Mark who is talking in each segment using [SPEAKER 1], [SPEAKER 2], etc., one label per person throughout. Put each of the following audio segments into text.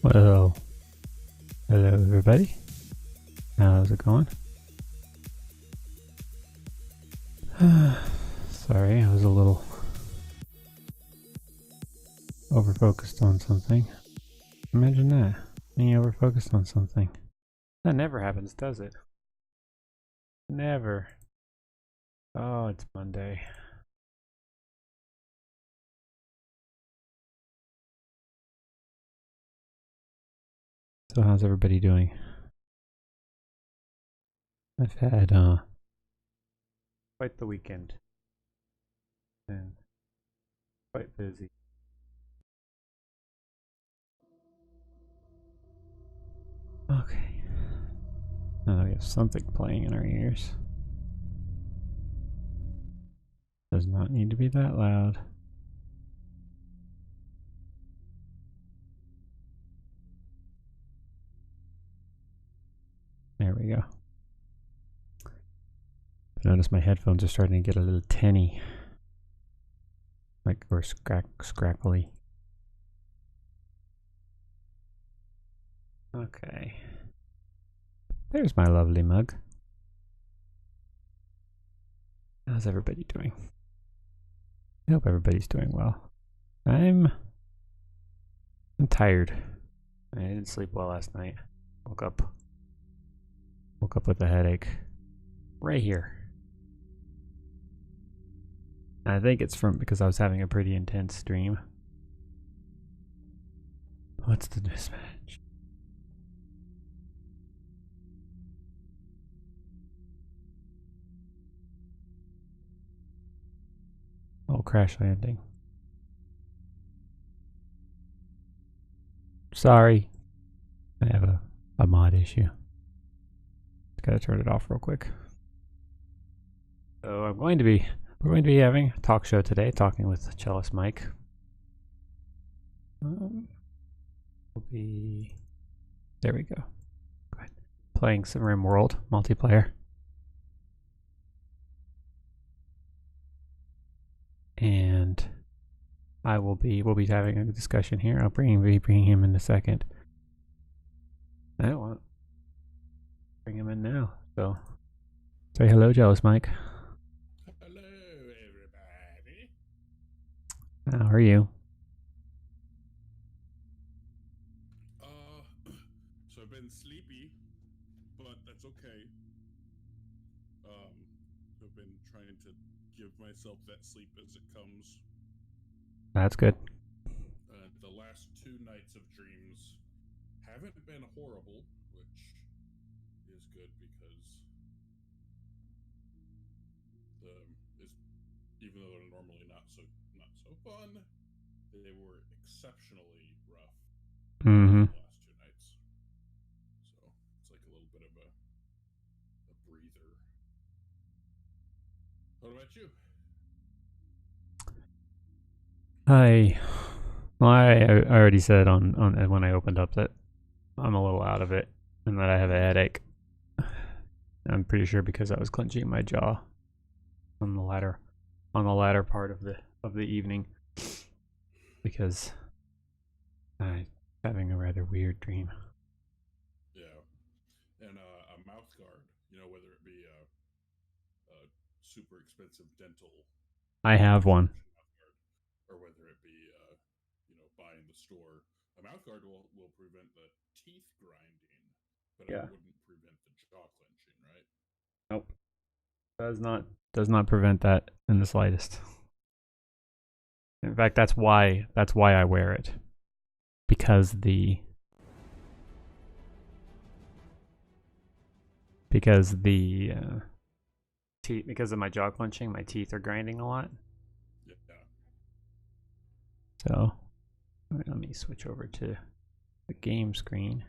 [SPEAKER 1] Well, hello everybody. How's it going? Sorry, I was a little over-focused on something. Imagine that, being over-focused on something. That never happens, does it? Never. Oh, it's Monday. So how's everybody doing? I've had quite the weekend and quite busy. Okay. Now we have something playing in our ears. Does not need to be that loud. There we go. I notice my headphones are starting to get a little tinny. Like, or scrackly. Okay. There's my lovely mug. How's everybody doing? I hope everybody's doing well. I'm tired. I didn't sleep well last night. Woke up with a headache. Right here. I think it's because I was having a pretty intense stream. What's the mismatch? Oh, crash landing. Sorry. I have a mod issue. Gotta turn it off real quick. So we're going to be having a talk show today, talking with Cellist Mike. We'll be there. We go. Go ahead. Playing some Rimworld multiplayer, and we'll be having a discussion here. I'll be bringing him in a second. I don't want to bring him in now. So say hello, Cellist Mike.
[SPEAKER 2] Hello, everybody.
[SPEAKER 1] How are you?
[SPEAKER 2] So I've been sleepy, but that's okay. I've been trying to give myself that sleep as it comes.
[SPEAKER 1] That's good.
[SPEAKER 2] The last 2 nights of dreams haven't been horrible, which is good because even though they're normally not so fun, they were exceptionally rough.
[SPEAKER 1] Mm-hmm.
[SPEAKER 2] The last 2 nights, so it's like a little bit of a breather. What about you?
[SPEAKER 1] I already said on when I opened up that I'm a little out of it and that I have a headache. I'm pretty sure because I was clenching my jaw on the latter part of the evening, because I'm having a rather weird dream.
[SPEAKER 2] Yeah, and a mouth guard. Whether it be a super expensive dental.
[SPEAKER 1] I have one.
[SPEAKER 2] Mouth guard, or whether it be buy in the store. A mouth guard will prevent the teeth grinding, but it wouldn't prevent the jaw clenching, right?
[SPEAKER 1] Nope. Does not prevent that in the slightest. In fact, that's why I wear it. Because of my jaw clenching, my teeth are grinding a lot.
[SPEAKER 2] Yeah.
[SPEAKER 1] So let me switch over to the game screen.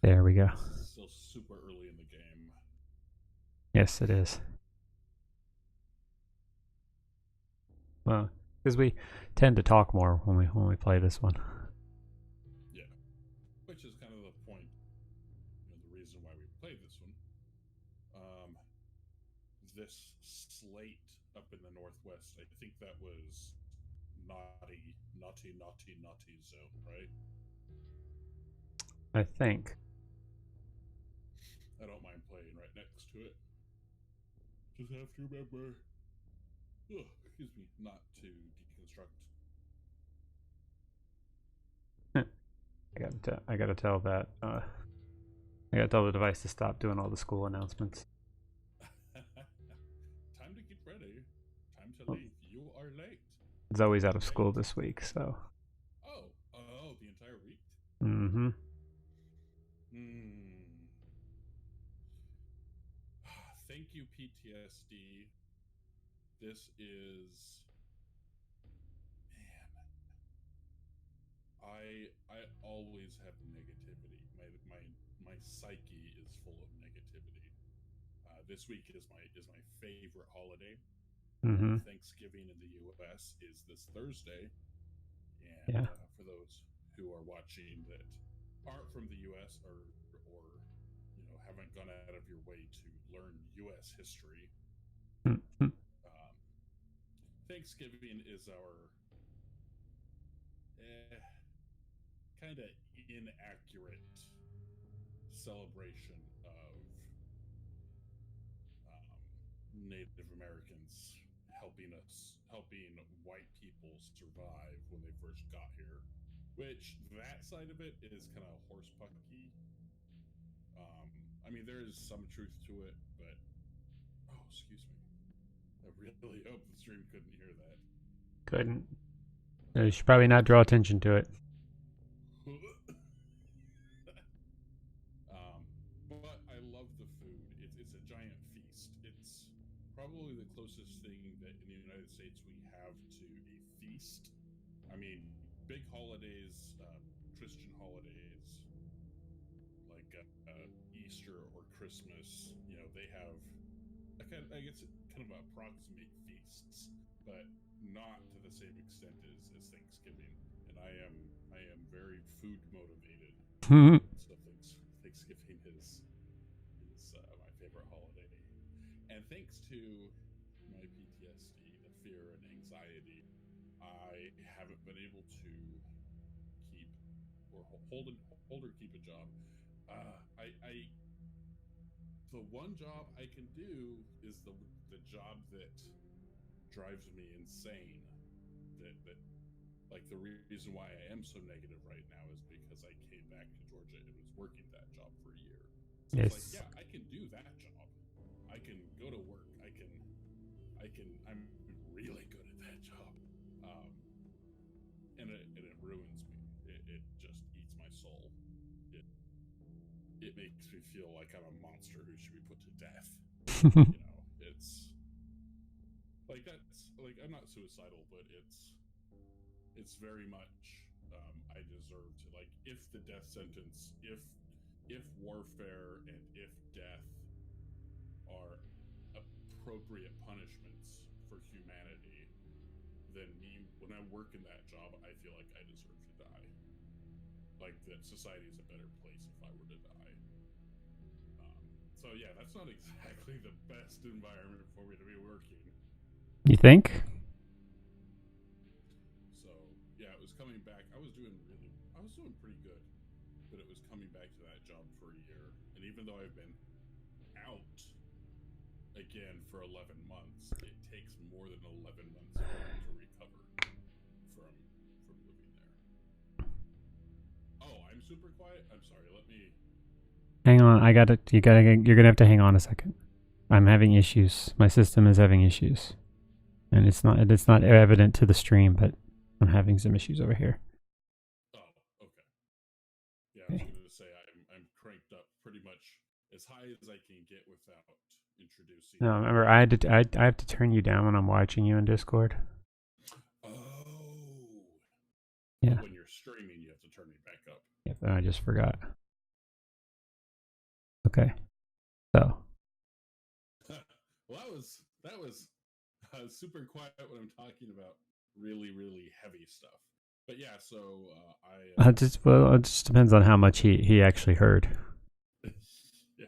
[SPEAKER 1] There we go.
[SPEAKER 2] Still super early in the game.
[SPEAKER 1] Yes, it is. Well, because we tend to talk more when we play this one.
[SPEAKER 2] Yeah, which is kind of the point. The reason why we play this one. this slate up in the northwest. I think that was naughty zone, right?
[SPEAKER 1] I think.
[SPEAKER 2] I don't mind playing right next to it. Just have to remember, excuse me, not to deconstruct.
[SPEAKER 1] I gotta tell that. I gotta tell the device to stop doing all the school announcements.
[SPEAKER 2] Time to get ready. Time to
[SPEAKER 1] Well,
[SPEAKER 2] leave. You are late.
[SPEAKER 1] it's always out of
[SPEAKER 2] Late.
[SPEAKER 1] school this week, so.
[SPEAKER 2] Oh, the entire week?
[SPEAKER 1] Mm-hmm.
[SPEAKER 2] Hmm. Thank you, PTSD. This is, man. I always have negativity. My psyche is full of negativity. This week is my favorite holiday.
[SPEAKER 1] Mm-hmm.
[SPEAKER 2] Thanksgiving in the U.S. is this Thursday, and
[SPEAKER 1] Yeah.
[SPEAKER 2] for those who are watching that aren't from the U.S. or haven't gone out of your way to learn U.S. history,
[SPEAKER 1] Mm-hmm.
[SPEAKER 2] um, Thanksgiving is our kind of inaccurate celebration of Native Americans helping white people survive when they first got here. Which that side of it is kind of horsepucky. I mean, there is some truth to it, but excuse me. I really hope the stream couldn't hear that.
[SPEAKER 1] Couldn't. You should probably not draw attention to it.
[SPEAKER 2] But I love the food. It's a giant feast. It's probably the closest thing that in the United States we have to a feast. I mean, big holidays, Christian holidays like Easter or Christmas. They have I guess kind of approximate feasts, but not to the same extent as Thanksgiving. And I am very food motivated. So Thanksgiving is my favorite holiday, and thanks to my PTSD, the fear and anxiety, I haven't been able to keep or hold or keep a job. I the one job I can do is the job that drives me insane. That like the reason why I am so negative right now is because I came back to Georgia and was working that job for a year. So it's like,
[SPEAKER 1] Yes.
[SPEAKER 2] yeah, I can do that job. I can go to work. I'm really good at that job. Um, and it ruins me. It just eats my soul. It it makes me feel like I'm a monster who should be put to death. It's like that's like I'm not suicidal, but it's very much I deserve to, like, if the death sentence, if warfare and if death are appropriate punishments for humanity, then me when I work in that job, I feel like I deserve to die. Like that society is a better place if I were to die. So yeah, that's not exactly the best environment for me to be working.
[SPEAKER 1] You think?
[SPEAKER 2] So yeah, it was coming back. I was doing pretty good, but it was coming back to that job for a year. And even though I've been out again for 11 months, it takes more than 11 months for me to recover from living there. Oh, I'm super quiet. I'm sorry. Let me.
[SPEAKER 1] Hang on. I got it. You're gonna have to hang on a second. I'm having issues. My system is having issues, and it's not evident to the stream, but I'm having some issues over here.
[SPEAKER 2] Oh, okay. Yeah, I was going to say I'm cranked up pretty much as high as I can get without introducing.
[SPEAKER 1] No, remember I have to turn you down when I'm watching you in Discord.
[SPEAKER 2] Oh.
[SPEAKER 1] Yeah.
[SPEAKER 2] But when you're streaming, you have to turn it back up.
[SPEAKER 1] Yep, I just forgot. Okay. So.
[SPEAKER 2] Well, that was super quiet when I'm talking about really really heavy stuff. But yeah, so
[SPEAKER 1] It just depends on how much he actually heard.
[SPEAKER 2] yeah.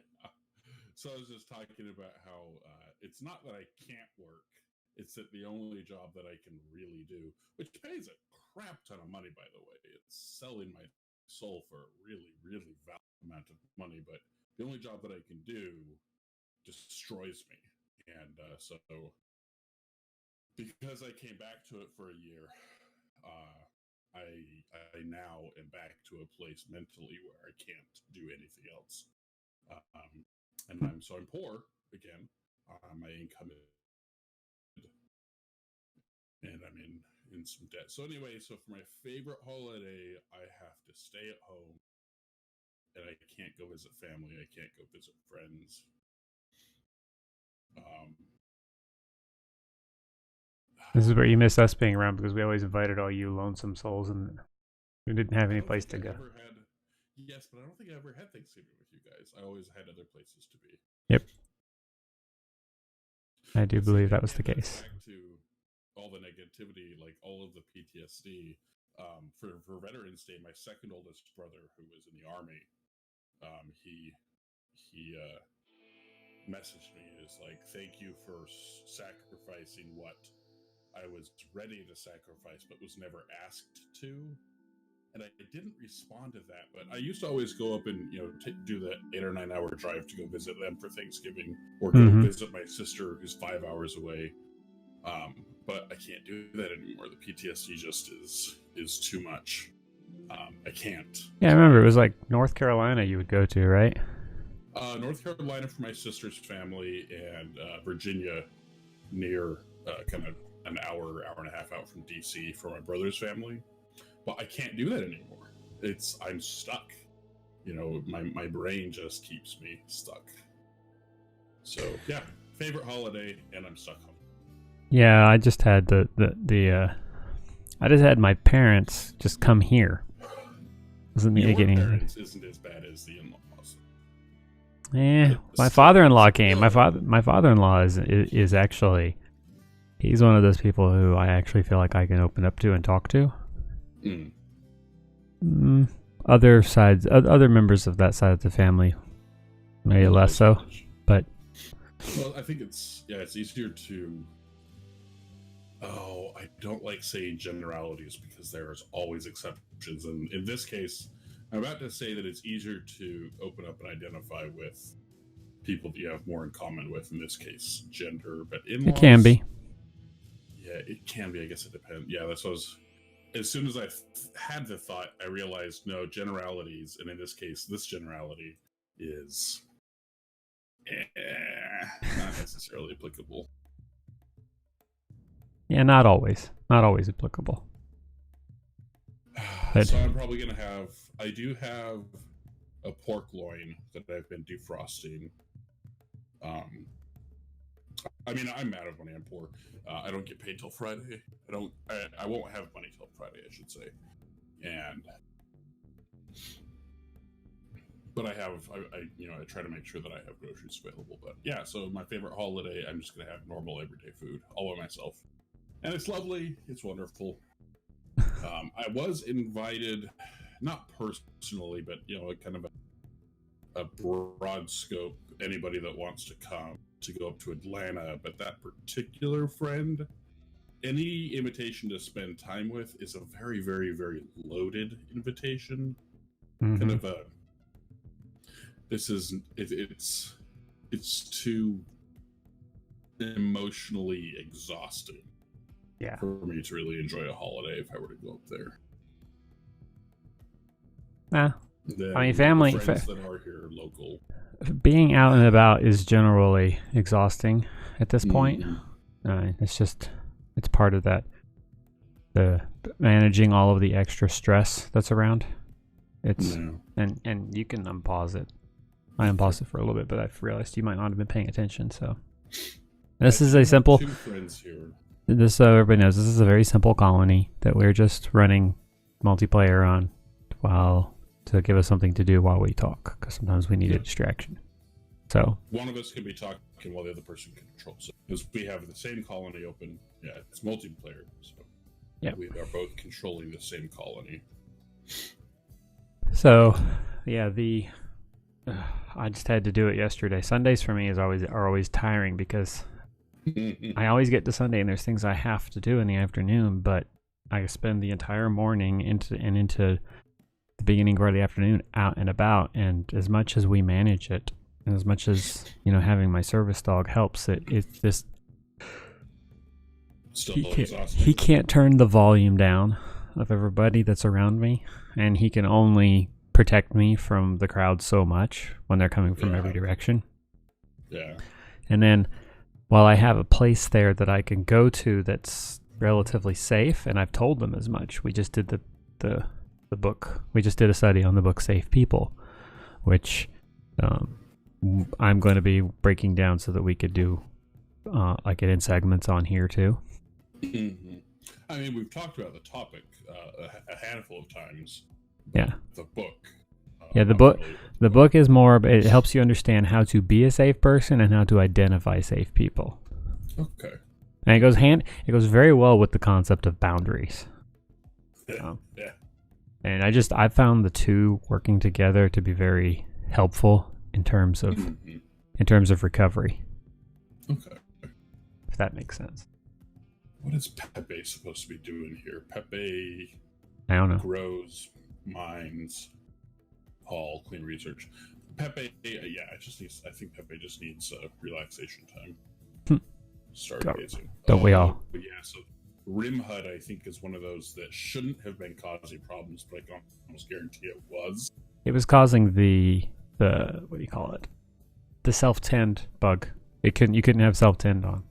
[SPEAKER 2] So I was just talking about how it's not that I can't work. It's that the only job that I can really do, which pays a crap ton of money, by the way. It's selling my soul for a really, really valuable amount of money, but the only job that I can do destroys me. And so because I came back to it for a year, I now am back to a place mentally where I can't do anything else. And I'm poor again. My income is, and I'm in some debt. So anyway, so for my favorite holiday, I have to stay at home, and I can't go visit family. I can't go visit friends.
[SPEAKER 1] This is where you miss us being around, because we always invited all you lonesome souls, and we didn't have any place to go.
[SPEAKER 2] Yes, but I don't think I ever had Thanksgiving with you guys. I always had other places to be.
[SPEAKER 1] Yep. I do believe that was the case.
[SPEAKER 2] Back to all the negativity, like all of the PTSD. For Veterans Day, my second oldest brother, who was in the Army, he messaged me. Is like, thank you for sacrificing what I was ready to sacrifice, but was never asked to. And I didn't respond to that, but I used to always go up and do the 8 or 9 hour drive to go visit them for Thanksgiving, or go visit my sister who's 5 hours away. But I can't do that anymore. The PTSD just is too much. I can't.
[SPEAKER 1] Yeah, I remember it was like North Carolina you would go to, right?
[SPEAKER 2] North Carolina for my sister's family, and Virginia, near kind of an hour and a half out from DC, for my brother's family. But I can't do that anymore. I'm stuck. My brain just keeps me stuck. So yeah, favorite holiday, and I'm stuck home.
[SPEAKER 1] Yeah, I just had I just had my parents just come here. Wasn't me getting
[SPEAKER 2] parents isn't as bad as the in-laws.
[SPEAKER 1] My father-in-law came. My father-in-law is actually, he's one of those people who I actually feel like I can open up to and talk to. Other members of that side of the family, maybe less so, but
[SPEAKER 2] well, I think it's easier to. Oh, I don't like saying generalities because there's always exceptions, and in this case, I'm about to say that it's easier to open up and identify with people that you have more in common with. In this case, gender, but in-laws,
[SPEAKER 1] it can be.
[SPEAKER 2] Yeah, it can be. I guess it depends. Yeah, that's what I was. As soon as I had the thought, I realized no generalities, and in this case, this generality is not necessarily applicable.
[SPEAKER 1] Yeah, not always applicable.
[SPEAKER 2] So I'm probably gonna have. I do have a pork loin that I've been defrosting. I mean, I'm mad at money. I'm poor. I don't get paid till Friday. I won't have money till Friday, I should say. But I try to make sure that I have groceries available. But yeah, so my favorite holiday, I'm just gonna have normal everyday food all by myself, and it's lovely. It's wonderful. I was invited, not personally, but kind of a broad scope. Anybody that wants to come to go up to Atlanta, but that particular friend, any invitation to spend time with is a very, very, very loaded invitation. Kind of a. It's too emotionally exhausting.
[SPEAKER 1] Yeah.
[SPEAKER 2] For me to really enjoy a holiday if I were to go up there.
[SPEAKER 1] I mean, family
[SPEAKER 2] friends that are here local.
[SPEAKER 1] Being out and about is generally exhausting at this point. It's part of that. The managing all of the extra stress that's around. And you can unpause it. I unpaused it for a little bit, but I've realized you might not have been paying attention. So this is a simple.
[SPEAKER 2] 2 friends here.
[SPEAKER 1] This, so everybody knows, this is a very simple colony that we're just running multiplayer on to give us something to do while we talk, because sometimes we need a distraction. So
[SPEAKER 2] one of us can be talking while the other person controls it, because we have the same colony open. Yeah, it's multiplayer, so we are both controlling the same colony.
[SPEAKER 1] So yeah, I just had to do it yesterday. Sundays for me are always tiring because I always get to Sunday and there's things I have to do in the afternoon, but I spend the entire morning into the beginning part of the afternoon out and about. And as much as we manage it, and as much as having my service dog helps, it's just
[SPEAKER 2] Still
[SPEAKER 1] he can't turn the volume down of everybody that's around me, and he can only protect me from the crowd so much when they're coming from every direction.
[SPEAKER 2] Yeah.
[SPEAKER 1] And then while I have a place there that I can go to that's relatively safe, and I've told them as much. We just did the book. We just did a study on the book Safe People, which I'm going to be breaking down so that we could do like it in segments on here too.
[SPEAKER 2] Mm-hmm. I mean, we've talked about the topic a handful of times.
[SPEAKER 1] Yeah.
[SPEAKER 2] The book.
[SPEAKER 1] The book is more. It helps you understand how to be a safe person and how to identify safe people.
[SPEAKER 2] Okay.
[SPEAKER 1] And it goes very well with the concept of boundaries.
[SPEAKER 2] Yeah.
[SPEAKER 1] And I found the two working together to be very helpful in terms of recovery.
[SPEAKER 2] Okay.
[SPEAKER 1] If that makes sense.
[SPEAKER 2] What is Pepe supposed to be doing here? Pepe,
[SPEAKER 1] I don't know.
[SPEAKER 2] grows, mines, Paul, clean research. Pepe, I think Pepe just needs relaxation time. Stargazing.
[SPEAKER 1] Don't we all?
[SPEAKER 2] But yeah, so Rimhud, I think, is one of those that shouldn't have been causing problems, but I can almost guarantee it was.
[SPEAKER 1] It was causing the what do you call it? The self-tend bug. You couldn't have self-tend on.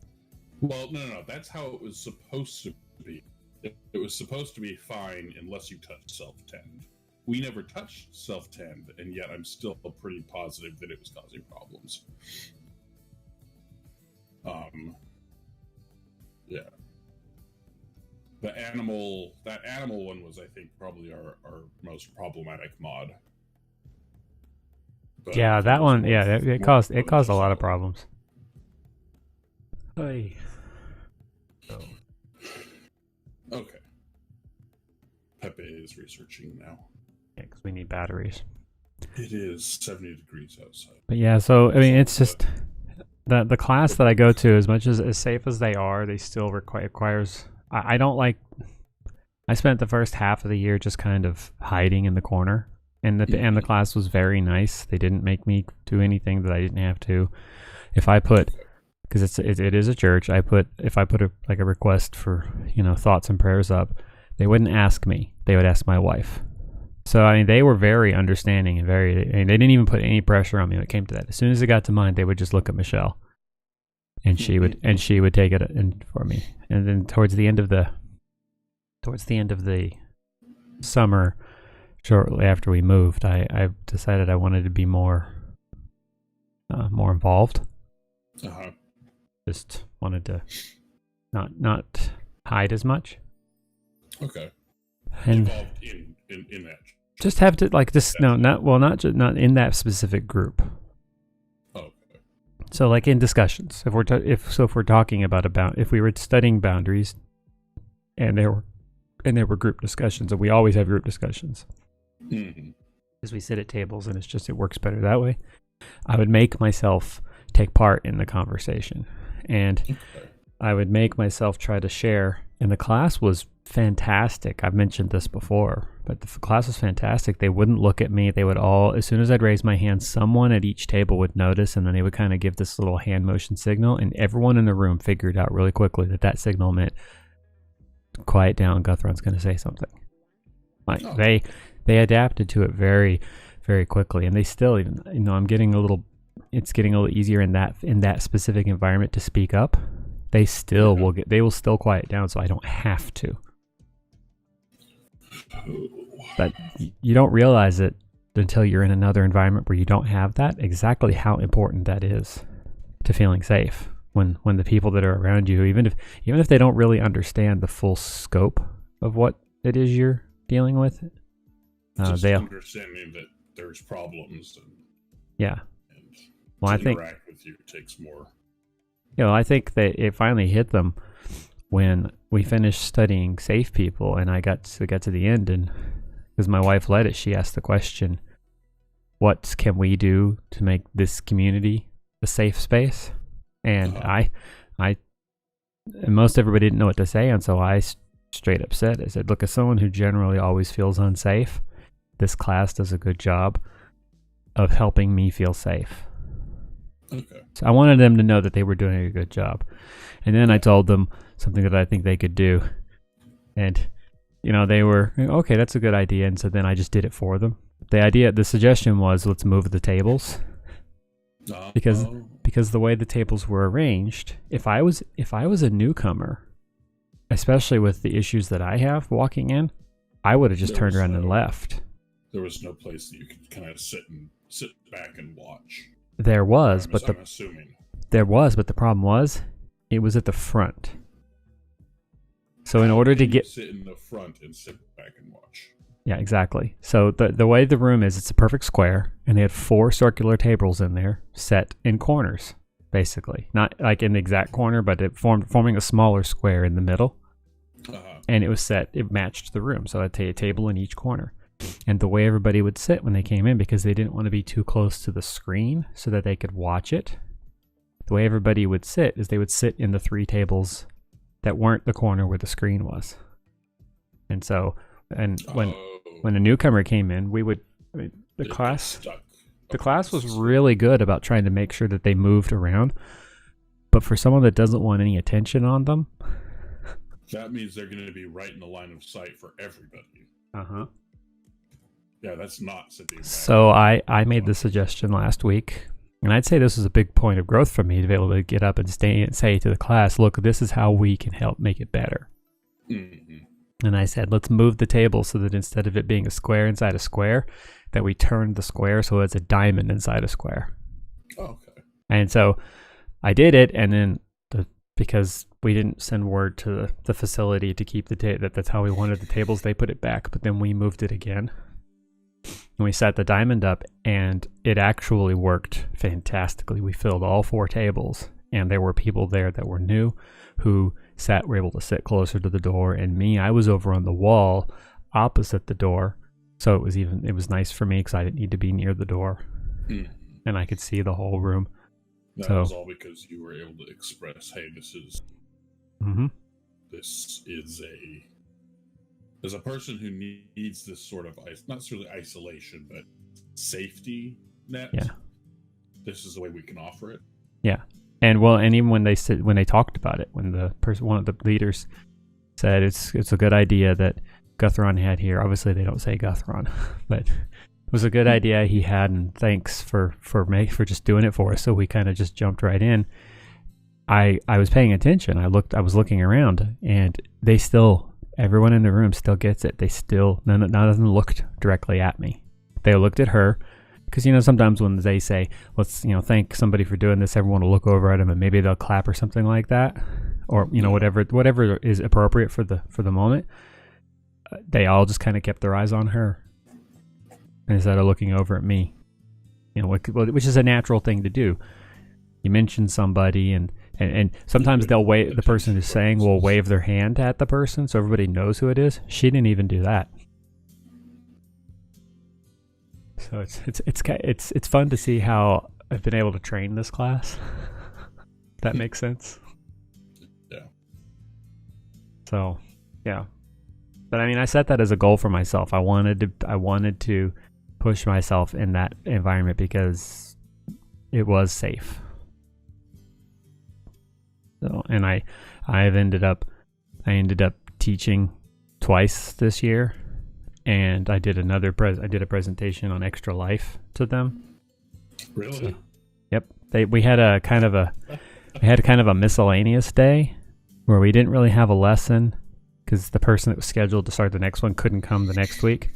[SPEAKER 2] Well, no. That's how it was supposed to be. It was supposed to be fine unless you touched self-tend. We never touched self-tend, and yet I'm still pretty positive that it was causing problems. Yeah. That animal one was, I think, probably our most problematic mod. But
[SPEAKER 1] yeah, that one. Yeah, it caused a lot of problems. Hey. So.
[SPEAKER 2] Okay. Pepe is researching now.
[SPEAKER 1] Yeah, because we need batteries.
[SPEAKER 2] It is 70 degrees outside.
[SPEAKER 1] But yeah, so I mean, it's just the class that I go to, as much as safe as they are, they still requires. I don't like. I spent the first half of the year just kind of hiding in the corner, and the class was very nice. They didn't make me do anything that I didn't have to. If I put, because it is a church, if I put a request for thoughts and prayers up, they wouldn't ask me. They would ask my wife. So I mean, they were very understanding and they didn't even put any pressure on me when it came to that. As soon as it got to mine, they would just look at Michelle, and she would take it in for me. And then towards the end of the summer, shortly after we moved, I decided I wanted to be more involved.
[SPEAKER 2] Uh-huh.
[SPEAKER 1] Just wanted to not hide as much.
[SPEAKER 2] Okay.
[SPEAKER 1] And
[SPEAKER 2] involved in that.
[SPEAKER 1] Just have to not in that specific group.
[SPEAKER 2] Oh, okay.
[SPEAKER 1] So like in discussions, if we're talking about if we were studying boundaries, and there were group discussions, and we always have group discussions, because we sit at tables, and it works better that way. I would make myself take part in the conversation, and I would make myself try to share. And the class was fantastic. I've mentioned this before, but the class was fantastic. They wouldn't look at me. They would all, as soon as I'd raise my hand, someone at each table would notice, and then they would kind of give this little hand motion signal, and everyone in the room figured out really quickly that signal meant, quiet down, Guthron's going to say something. They adapted to it very, very quickly, and they still, even it's getting a little easier in that specific environment to speak up. They still will still quiet down, so I don't have to. But you don't realize it until you're in another environment where you don't have that, exactly how important that is to feeling safe. When the people that are around you, even if they don't really understand the full scope of what it is you're dealing with,
[SPEAKER 2] they understanding that there's problems.
[SPEAKER 1] And I think
[SPEAKER 2] interact with you takes more.
[SPEAKER 1] I think that it finally hit them when we finished studying Safe People, and I got to the end, and because my wife led it, she asked the question, what can we do to make this community a safe space? And I and most everybody didn't know what to say, and so I straight up said, I said, look, as someone who generally always feels unsafe, this class does a good job of helping me feel safe.
[SPEAKER 2] Okay.
[SPEAKER 1] So I wanted them to know that they were doing a good job. And then I told them something that I think they could do. And, they were, okay, that's a good idea. And so then I just did it for them. The suggestion was, let's move the tables. Because the way the tables were arranged, if I was a newcomer, especially with the issues that I have walking in, I would have just turned around and left.
[SPEAKER 2] There was no place that you could kind of sit back and watch.
[SPEAKER 1] There was, but
[SPEAKER 2] I'm assuming.
[SPEAKER 1] There was, but the problem was, it was at the front. So in order to get
[SPEAKER 2] sit in the front and sit back and watch.
[SPEAKER 1] Yeah, exactly. So the way the room is, it's a perfect square, and they had 4 circular tables in there, set in corners, basically. Not like in the exact corner, but it forming a smaller square in the middle. And it was set, it matched the room, so I'd take a table in each corner. And the way everybody would sit when they came in, because they didn't want to be too close to the screen so that they could watch it, the way everybody would sit is they would sit in the 3 tables that weren't the corner where the screen was. And so, when a newcomer came in, the class was really good about trying to make sure that they moved around. But for someone that doesn't want any attention on them,
[SPEAKER 2] that means they're going to be right in the line of sight for everybody. Yeah, that's not sitting back.
[SPEAKER 1] So I made the suggestion last week, and I'd say this was a big point of growth for me to be able to get up and say to the class, look, this is how we can help make it better.
[SPEAKER 2] Mm-hmm.
[SPEAKER 1] And I said, let's move the table so that instead of it being a square inside a square, that we turn the square so it's a diamond inside a square.
[SPEAKER 2] Okay.
[SPEAKER 1] And so I did it, and then because we didn't send word to the facility to keep that's how we wanted the tables, they put it back, but then we moved it again. And we set the diamond up, and it actually worked fantastically. We filled all 4 tables, and there were people there that were new who were able to sit closer to the door, and me, I was over on the wall opposite the door, so it was nice for me because I didn't need to be near the door, and I could see the whole room.
[SPEAKER 2] That was all because you were able to express, hey, this is as a person who needs this sort of, not necessarily isolation, but safety net.
[SPEAKER 1] Yeah.
[SPEAKER 2] This is the way we can offer it.
[SPEAKER 1] Yeah. And even when they talked about it, when one of the leaders said it's a good idea that Guthron had here. Obviously, they don't say Guthron, but it was a good idea he had, and thanks for just doing it for us. So we kind of just jumped right in. I was paying attention. I was looking around, and everyone in the room still gets it. None of them looked directly at me. They looked at her. Because, sometimes when they say, let's, thank somebody for doing this, everyone will look over at them and maybe they'll clap or something like that. Or, whatever is appropriate for the moment. They all just kind of kept their eyes on her instead of looking over at me. Which is a natural thing to do. You mention somebody and sometimes they'll wave, the person who's saying will wave their hand at the person so everybody knows who it is. She didn't even do that. So it's fun to see how I've been able to train this class. That makes sense.
[SPEAKER 2] Yeah.
[SPEAKER 1] So, yeah. But I set that as a goal for myself. I wanted to push myself in that environment because it was safe. So, and I ended up teaching twice this year. And I did I did a presentation on extra life to them.
[SPEAKER 2] Really?
[SPEAKER 1] So, yep. We had a kind of a miscellaneous day where we didn't really have a lesson because the person that was scheduled to start the next one couldn't come the next week,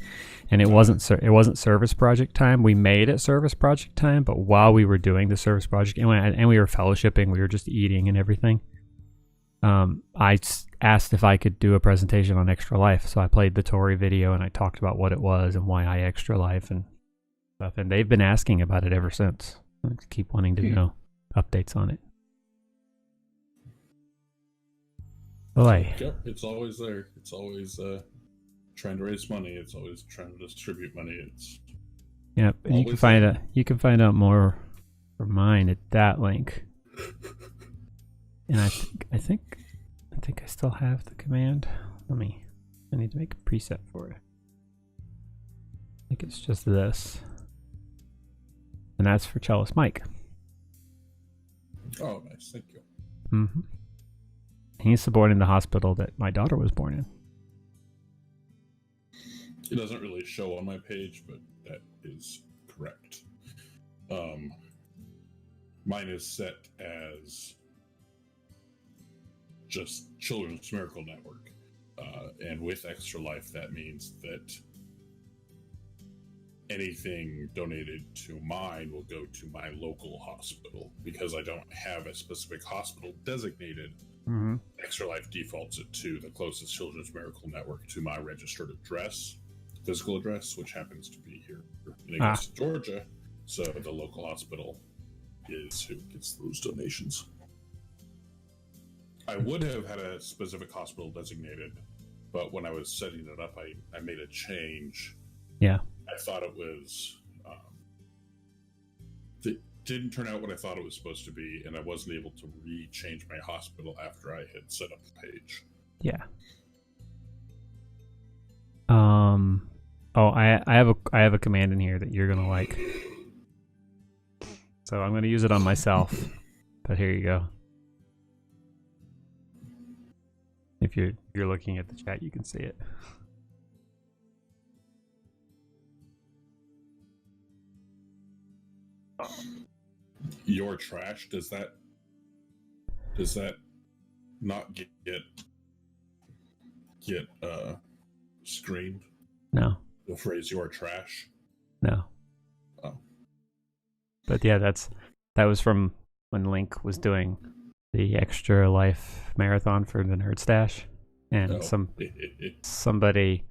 [SPEAKER 1] and it wasn't service project time. We made it service project time, but while we were doing the service project and we were fellowshipping, we were just eating and everything. I asked if I could do a presentation on extra life, so I played the Tory video and I talked about what it was and why I extra life and stuff, and they've been asking about it ever since. I keep wanting to know updates on it. Boy.
[SPEAKER 2] Yep, it's always there. It's always trying to raise money. It's always trying to distribute money. It's
[SPEAKER 1] yep, and you can find out more from mine at that link. And I think I still have the command. I need to make a preset for it. I think it's just this. And that's for Cellist Mike.
[SPEAKER 2] Oh, nice. Thank you.
[SPEAKER 1] Mm-hmm. He's born in the hospital that my daughter was born in.
[SPEAKER 2] It doesn't really show on my page, but that is correct. Mine is set as just Children's Miracle Network. And with Extra Life, that means that anything donated to mine will go to my local hospital. Because I don't have a specific hospital designated, Extra Life defaults it to the closest Children's Miracle Network to my registered address, physical address, which happens to be here in Augusta, Georgia. So the local hospital is who gets those donations. I would have had a specific hospital designated, but when I was setting it up, I made a change.
[SPEAKER 1] Yeah.
[SPEAKER 2] I thought it was... it didn't turn out what I thought it was supposed to be, and I wasn't able to re-change my hospital after I had set up the page.
[SPEAKER 1] Yeah. Oh, I have a command in here that you're gonna like. So I'm gonna use it on myself. But here you go. If you're looking at the chat, you can see it.
[SPEAKER 2] Your trash, does that not get screened?
[SPEAKER 1] No.
[SPEAKER 2] The phrase "your trash"?
[SPEAKER 1] No.
[SPEAKER 2] Oh.
[SPEAKER 1] But yeah, that was from when Link was doing the Extra Life marathon for the Nerd Stash, and somebody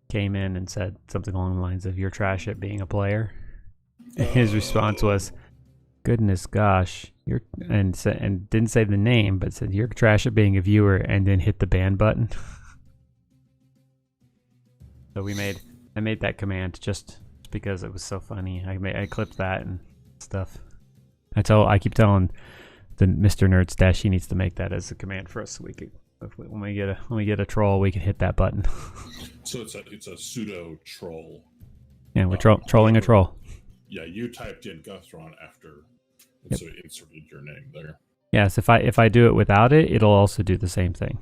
[SPEAKER 1] came in and said something along the lines of "you're trash at being a player." And his response was, "Goodness gosh, and didn't say the name, but said you're trash at being a viewer," and then hit the ban button. So I made that command just because it was so funny. I clipped that and stuff. I keep telling the Mr. Nerd Stash he needs to make that as a command for us, so we could, when we get a troll, we can hit that button.
[SPEAKER 2] So it's a pseudo troll.
[SPEAKER 1] Yeah, we're trolling a troll.
[SPEAKER 2] Yeah, you typed in Guthron after, and so it inserted your name there.
[SPEAKER 1] Yes, if I do it without it, it'll also do the same thing.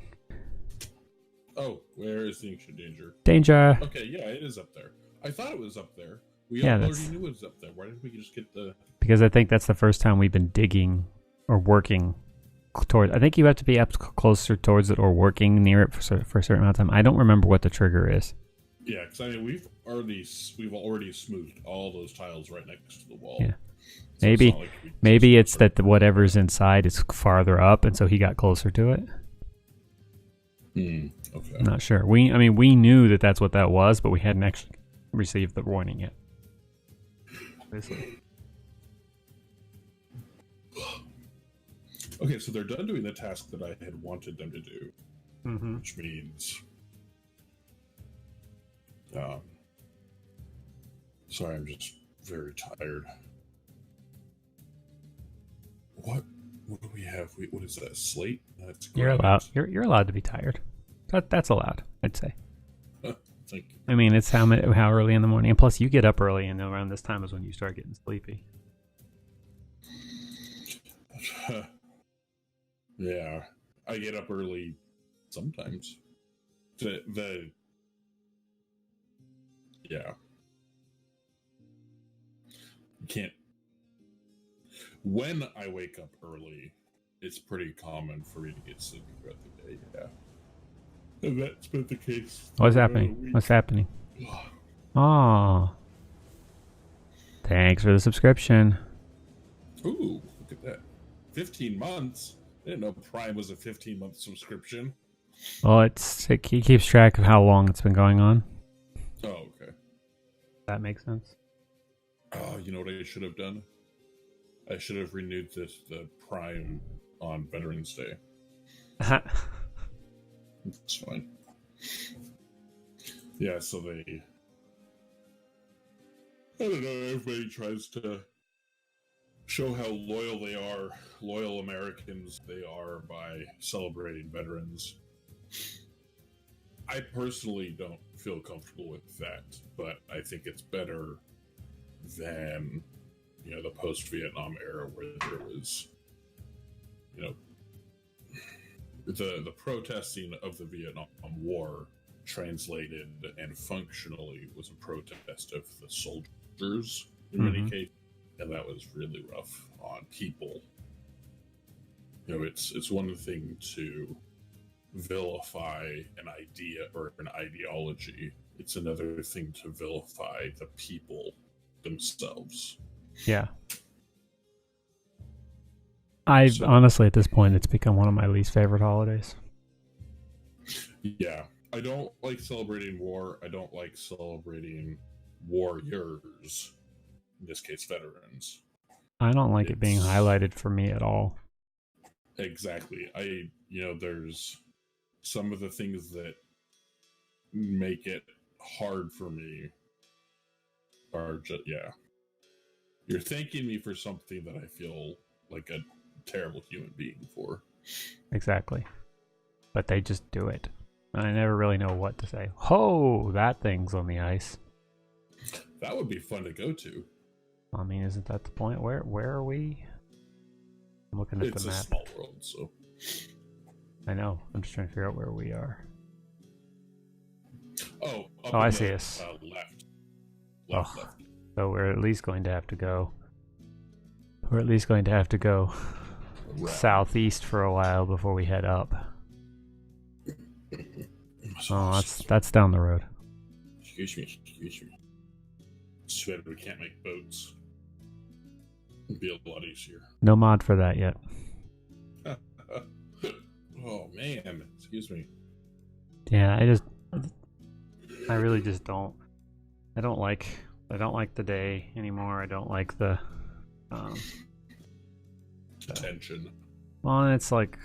[SPEAKER 2] Oh, where is the Ancient Danger?
[SPEAKER 1] Danger.
[SPEAKER 2] Okay, yeah, it is up there. I thought it was up there. We already knew it was up there. Why didn't we just get the...
[SPEAKER 1] Because I think that's the first time we've been digging or working towards... I think you have to be up closer towards it or working near it for a certain amount of time. I don't remember what the trigger is.
[SPEAKER 2] Yeah, because I mean, we've already smoothed all those tiles right next to the wall.
[SPEAKER 1] Yeah.
[SPEAKER 2] So
[SPEAKER 1] maybe it's that whatever's inside is farther up, and so he got closer to it.
[SPEAKER 2] Okay.
[SPEAKER 1] I'm not sure. We knew that that's what that was, but we hadn't actually received the warning yet. Obviously.
[SPEAKER 2] Okay, so they're done doing the task that I had wanted them to do, which means... sorry, I'm just very tired. What do we have? What is that? Slate? That's
[SPEAKER 1] you're allowed. You're allowed to be tired. That's allowed, I'd say.
[SPEAKER 2] Thank you.
[SPEAKER 1] I mean, it's how early in the morning, and plus you get up early, and around this time is when you start getting sleepy.
[SPEAKER 2] Yeah, I get up early sometimes. Yeah. You can't. When I wake up early, it's pretty common for me to get sleepy throughout the day. Yeah. And that's been the case.
[SPEAKER 1] What's happening? What's happening? Oh. Thanks for the subscription.
[SPEAKER 2] Ooh, look at that. 15 months? I didn't know Prime was a 15-month subscription.
[SPEAKER 1] Well, he keeps track of how long it's been going on.
[SPEAKER 2] Oh, okay.
[SPEAKER 1] That makes sense.
[SPEAKER 2] Oh, you know what I should have done? I should have renewed the Prime on Veterans Day. It's fine. Yeah, so I don't know, everybody tries to show how loyal Americans they are by celebrating veterans. I personally don't feel comfortable with that, but I think it's better than, the post-Vietnam era where there was, the protesting of the Vietnam War translated and functionally was a protest of the soldiers in many cases, and that was really rough on people. It's one thing to vilify an idea or an ideology. It's another thing to vilify the people themselves.
[SPEAKER 1] Yeah. Honestly, at this point, it's become one of my least favorite holidays.
[SPEAKER 2] Yeah. I don't like celebrating war. I don't like celebrating warriors. In this case, veterans.
[SPEAKER 1] I don't like it being highlighted for me at all.
[SPEAKER 2] Exactly. There's some of the things that make it hard for me are just, you're thanking me for something that I feel like a terrible human being for.
[SPEAKER 1] Exactly. But they just do it. And I never really know what to say. Oh, that thing's on the ice.
[SPEAKER 2] That would be fun to go to.
[SPEAKER 1] I mean, isn't that the point? Where are we? I'm looking at the map.
[SPEAKER 2] It's a small world, so.
[SPEAKER 1] I know. I'm just trying to figure out where we are.
[SPEAKER 2] Oh,
[SPEAKER 1] I see us.
[SPEAKER 2] Left.
[SPEAKER 1] So we're at least going to have to go. We're at least going to have to go southeast for a while before we head up. Oh, that's down the road.
[SPEAKER 2] Excuse me. It's bad we can't make boats. It'd be a lot easier.
[SPEAKER 1] No mod for that yet.
[SPEAKER 2] Oh man, excuse me.
[SPEAKER 1] Yeah, I really just don't. I don't like the day anymore. I don't like the
[SPEAKER 2] attention.
[SPEAKER 1] Well, it's like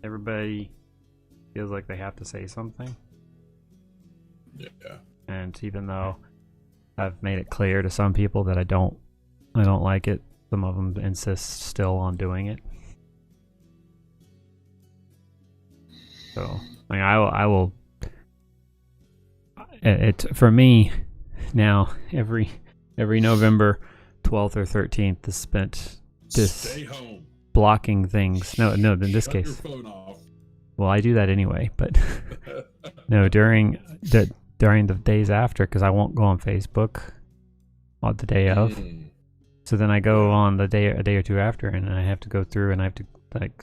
[SPEAKER 1] everybody feels like they have to say something.
[SPEAKER 2] Yeah.
[SPEAKER 1] And even though I've made it clear to some people that I don't like it, some of them insist still on doing it. So, I will. It for me now. Every November 12th or 13th is spent just
[SPEAKER 2] stay home,
[SPEAKER 1] blocking things. No. In this case,
[SPEAKER 2] your phone off.
[SPEAKER 1] Well, I do that anyway, but no, during the days after, because I won't go on Facebook on the day of. So then I go on a day or two after, and I have to go through and I have to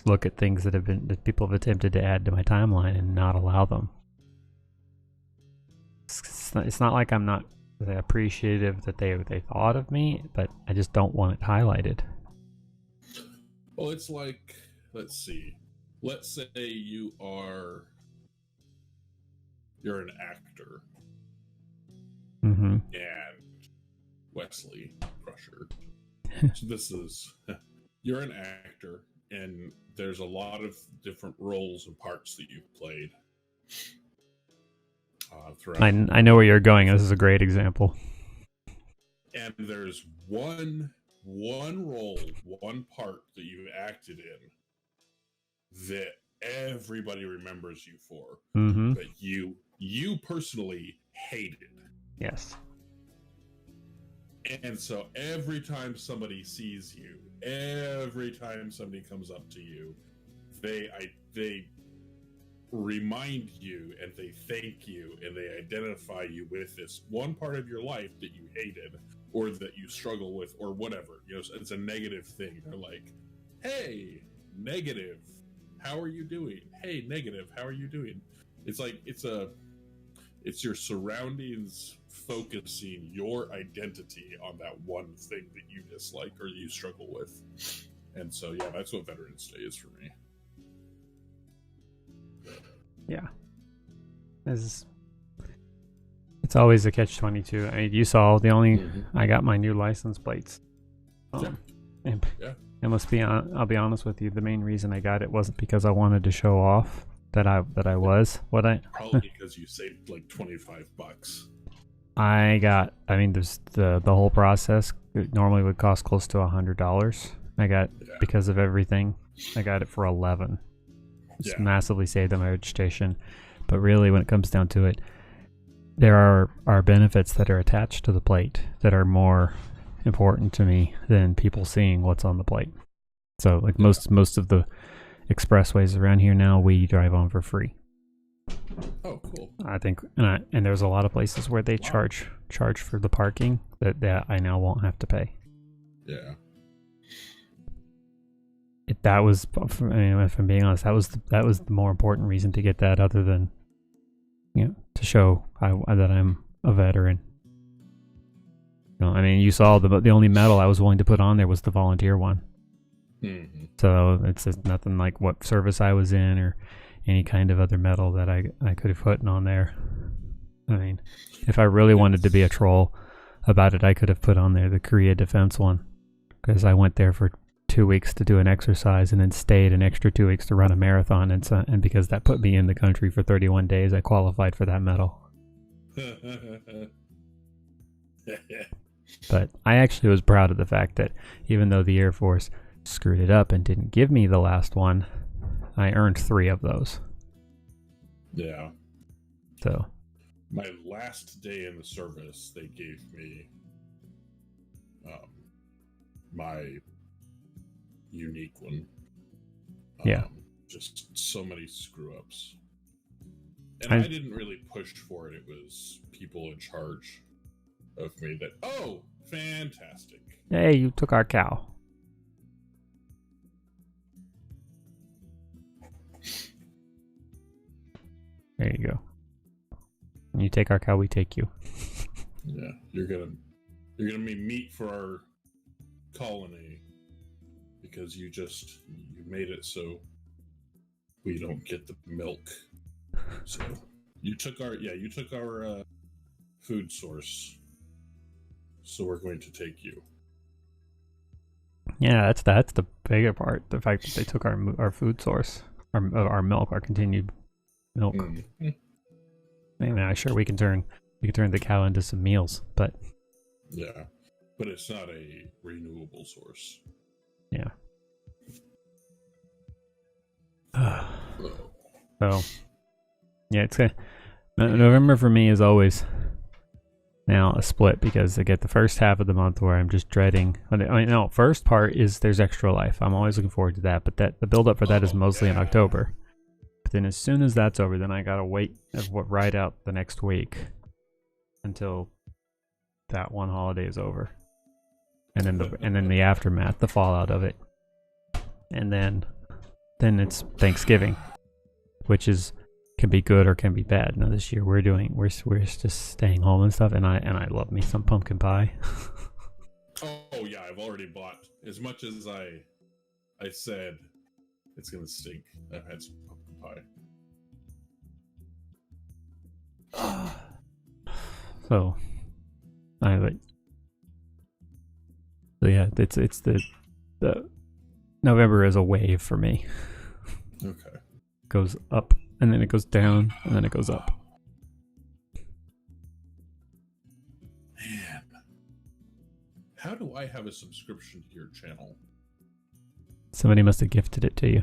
[SPEAKER 1] look at things that people have attempted to add to my timeline and not allow them. It's not like I'm not appreciative that they thought of me, but I just don't want it highlighted.
[SPEAKER 2] Well, it's like, let's see. Let's say you're an actor.
[SPEAKER 1] Mm-hmm.
[SPEAKER 2] And Wesley Crusher. So you're an actor, and there's a lot of different roles and parts that you've played.
[SPEAKER 1] I know where you're going. This is a great example.
[SPEAKER 2] And there's one role, one part that you've acted in that everybody remembers you for, but you personally hated.
[SPEAKER 1] Yes.
[SPEAKER 2] And so every time somebody sees you, every time somebody comes up to you, they remind you and they thank you and they identify you with this one part of your life that you hated or that you struggle with or whatever. It's a negative thing. They're like, hey, negative, how are you doing? Hey, negative, how are you doing? It's like it's your surroundings focusing your identity on that one thing that you dislike or you struggle with. And so, yeah, that's what Veterans Day is for me.
[SPEAKER 1] Yeah. It's always a catch-22. I mean, you saw I got my new license plates. It must be I'll be honest with you, the main reason I got it wasn't because I wanted to show off that I was what I
[SPEAKER 2] probably because you saved like $25.
[SPEAKER 1] I mean, there's the whole process. It normally would cost close to $100. I got, because of everything, I got it for 11. It's massively saved on my registration. But really, when it comes down to it, there are benefits that are attached to the plate that are more important to me than people seeing what's on the plate. So, like most of the expressways around here now, we drive on for free.
[SPEAKER 2] Oh, cool.
[SPEAKER 1] I think, and there's a lot of places where they charge for the parking that I now won't have to pay.
[SPEAKER 2] Yeah.
[SPEAKER 1] That was, I mean, if I'm being honest, that was the more important reason to get that, other than, you know, to show that I'm a veteran. You know, I mean, you saw the only medal I was willing to put on there was the volunteer one.
[SPEAKER 2] Mm-hmm.
[SPEAKER 1] So it's nothing like what service I was in or any kind of other medal that I could have put on there. I mean, if I really wanted to be a troll about it, I could have put on there the Korea Defense one, because I went there for 2 weeks to do an exercise and then stayed an extra 2 weeks to run a marathon, and because that put me in the country for 31 days, I qualified for that medal. But I actually was proud of the fact that even though the Air Force screwed it up and didn't give me the last one, I earned 3 of those.
[SPEAKER 2] Yeah.
[SPEAKER 1] So
[SPEAKER 2] my last day in the service, they gave me my unique one.
[SPEAKER 1] Yeah.
[SPEAKER 2] Just so many screw ups. And I didn't really push for it. It was people in charge of me that, oh, fantastic.
[SPEAKER 1] Hey, you took our cow. There you go. When you take our cow, we take you.
[SPEAKER 2] Yeah, you're gonna be meat for our colony because you made it so we don't get the milk. So you took our food source. So we're going to take you.
[SPEAKER 1] Yeah, that's the bigger part. The fact that they took our food source, our milk, our continued milk.
[SPEAKER 2] Mm-hmm.
[SPEAKER 1] I mean, sure we can turn the cow into some meals, but
[SPEAKER 2] yeah, but it's not a renewable source.
[SPEAKER 1] Yeah. So yeah, it's November for me is always now a split, because I get the first half of the month where I'm just dreading. I mean, no, first part is there's Extra Life. I'm always looking forward to that, but the build up for that is mostly in October. But then as soon as that's over, then I gotta wait right out the next week until that one holiday is over, and then the aftermath, the fallout of it, and then it's Thanksgiving, which can be good or can be bad. Now this year we're just staying home and stuff, and I love me some pumpkin pie.
[SPEAKER 2] Oh yeah, I've already bought. As much as I said it's gonna stink, I've had some pumpkin pie.
[SPEAKER 1] So yeah, it's the November is a wave for me.
[SPEAKER 2] Okay.
[SPEAKER 1] Goes up and then it goes down and then it goes up.
[SPEAKER 2] Man, how do I have a subscription to your channel?
[SPEAKER 1] Somebody must have gifted it to you.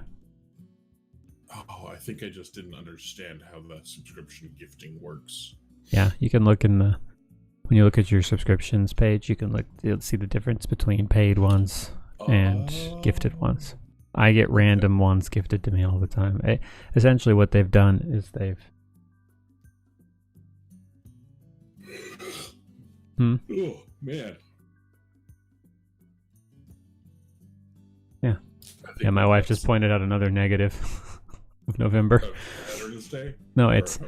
[SPEAKER 2] Oh, I think I just didn't understand how the subscription gifting works.
[SPEAKER 1] Yeah, you can look when you look at your subscriptions page, you'll see the difference between paid ones and gifted ones. I get random ones gifted to me all the time. Essentially what they've done is
[SPEAKER 2] Oh, man.
[SPEAKER 1] Yeah. Yeah, my wife just pointed out another negative of November.
[SPEAKER 2] Veterans Day?
[SPEAKER 1] No, it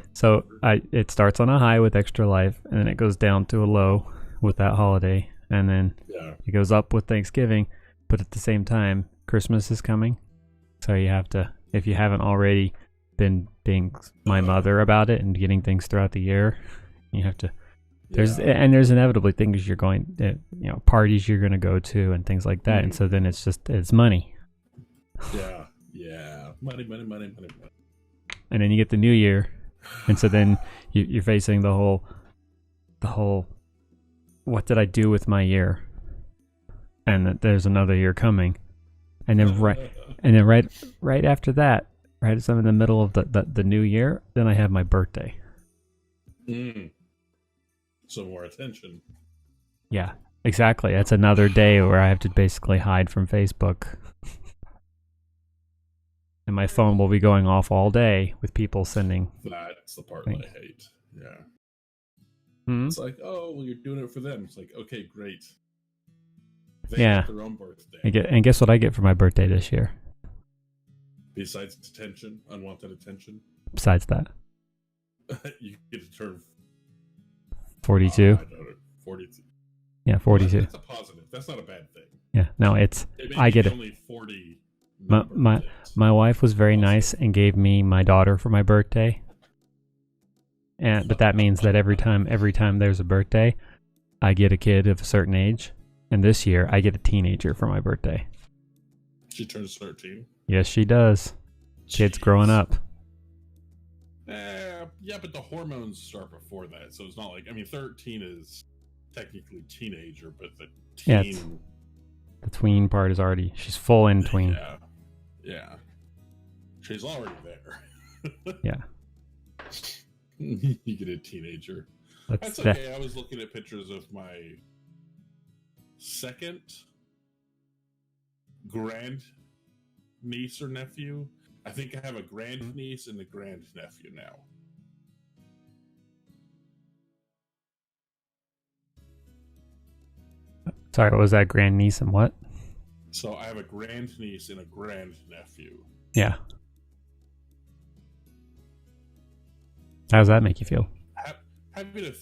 [SPEAKER 1] starts on a high with Extra Life, and then it goes down to a low with that holiday, and then it goes up with Thanksgiving, but at the same time, Christmas is coming, so you have to, if you haven't already been being my mother about it and getting things throughout the year, you have to. There's inevitably things you're going, parties you're going to go to and things like that, and so then it's money.
[SPEAKER 2] Yeah, money.
[SPEAKER 1] And then you get the new year, and so then you're facing the whole, the whole, what did I do with my year? And that there's another year coming. And then right after that, right as I'm in the middle of the new year, then I have my birthday.
[SPEAKER 2] Some more attention.
[SPEAKER 1] Yeah, exactly. That's another day where I have to basically hide from Facebook. And my phone will be going off all day with people sending.
[SPEAKER 2] That's the part that I hate. Yeah. It's like, oh, well, you're doing it for them. It's like, okay, great. They get their own birthday.
[SPEAKER 1] And guess what I get for my birthday this year?
[SPEAKER 2] Besides attention, unwanted attention.
[SPEAKER 1] Besides that,
[SPEAKER 2] you get to turn
[SPEAKER 1] 42.
[SPEAKER 2] I don't know, 42.
[SPEAKER 1] Yeah, 42.
[SPEAKER 2] Well, that's a positive. That's not a bad thing.
[SPEAKER 1] Yeah, no, I get it.
[SPEAKER 2] Only 40.
[SPEAKER 1] My wife was very nice and gave me my daughter for my birthday. But that means that every time there's a birthday, I get a kid of a certain age. And this year, I get a teenager for my birthday.
[SPEAKER 2] She turns 13.
[SPEAKER 1] Yes, she does. Kid's growing up.
[SPEAKER 2] Yeah, but the hormones start before that, so it's not like, 13 is technically teenager, but the teen...
[SPEAKER 1] the tween part is already, she's full in tween.
[SPEAKER 2] Yeah. She's already there.
[SPEAKER 1] Yeah.
[SPEAKER 2] You get a teenager. That's okay. I was looking at pictures of my second grand niece or nephew. I think I have a grand niece and a grand nephew now.
[SPEAKER 1] Sorry, what was that? Grand niece and what?
[SPEAKER 2] So I have a grand niece and a grand nephew.
[SPEAKER 1] Yeah. How does that make you feel?
[SPEAKER 2] Having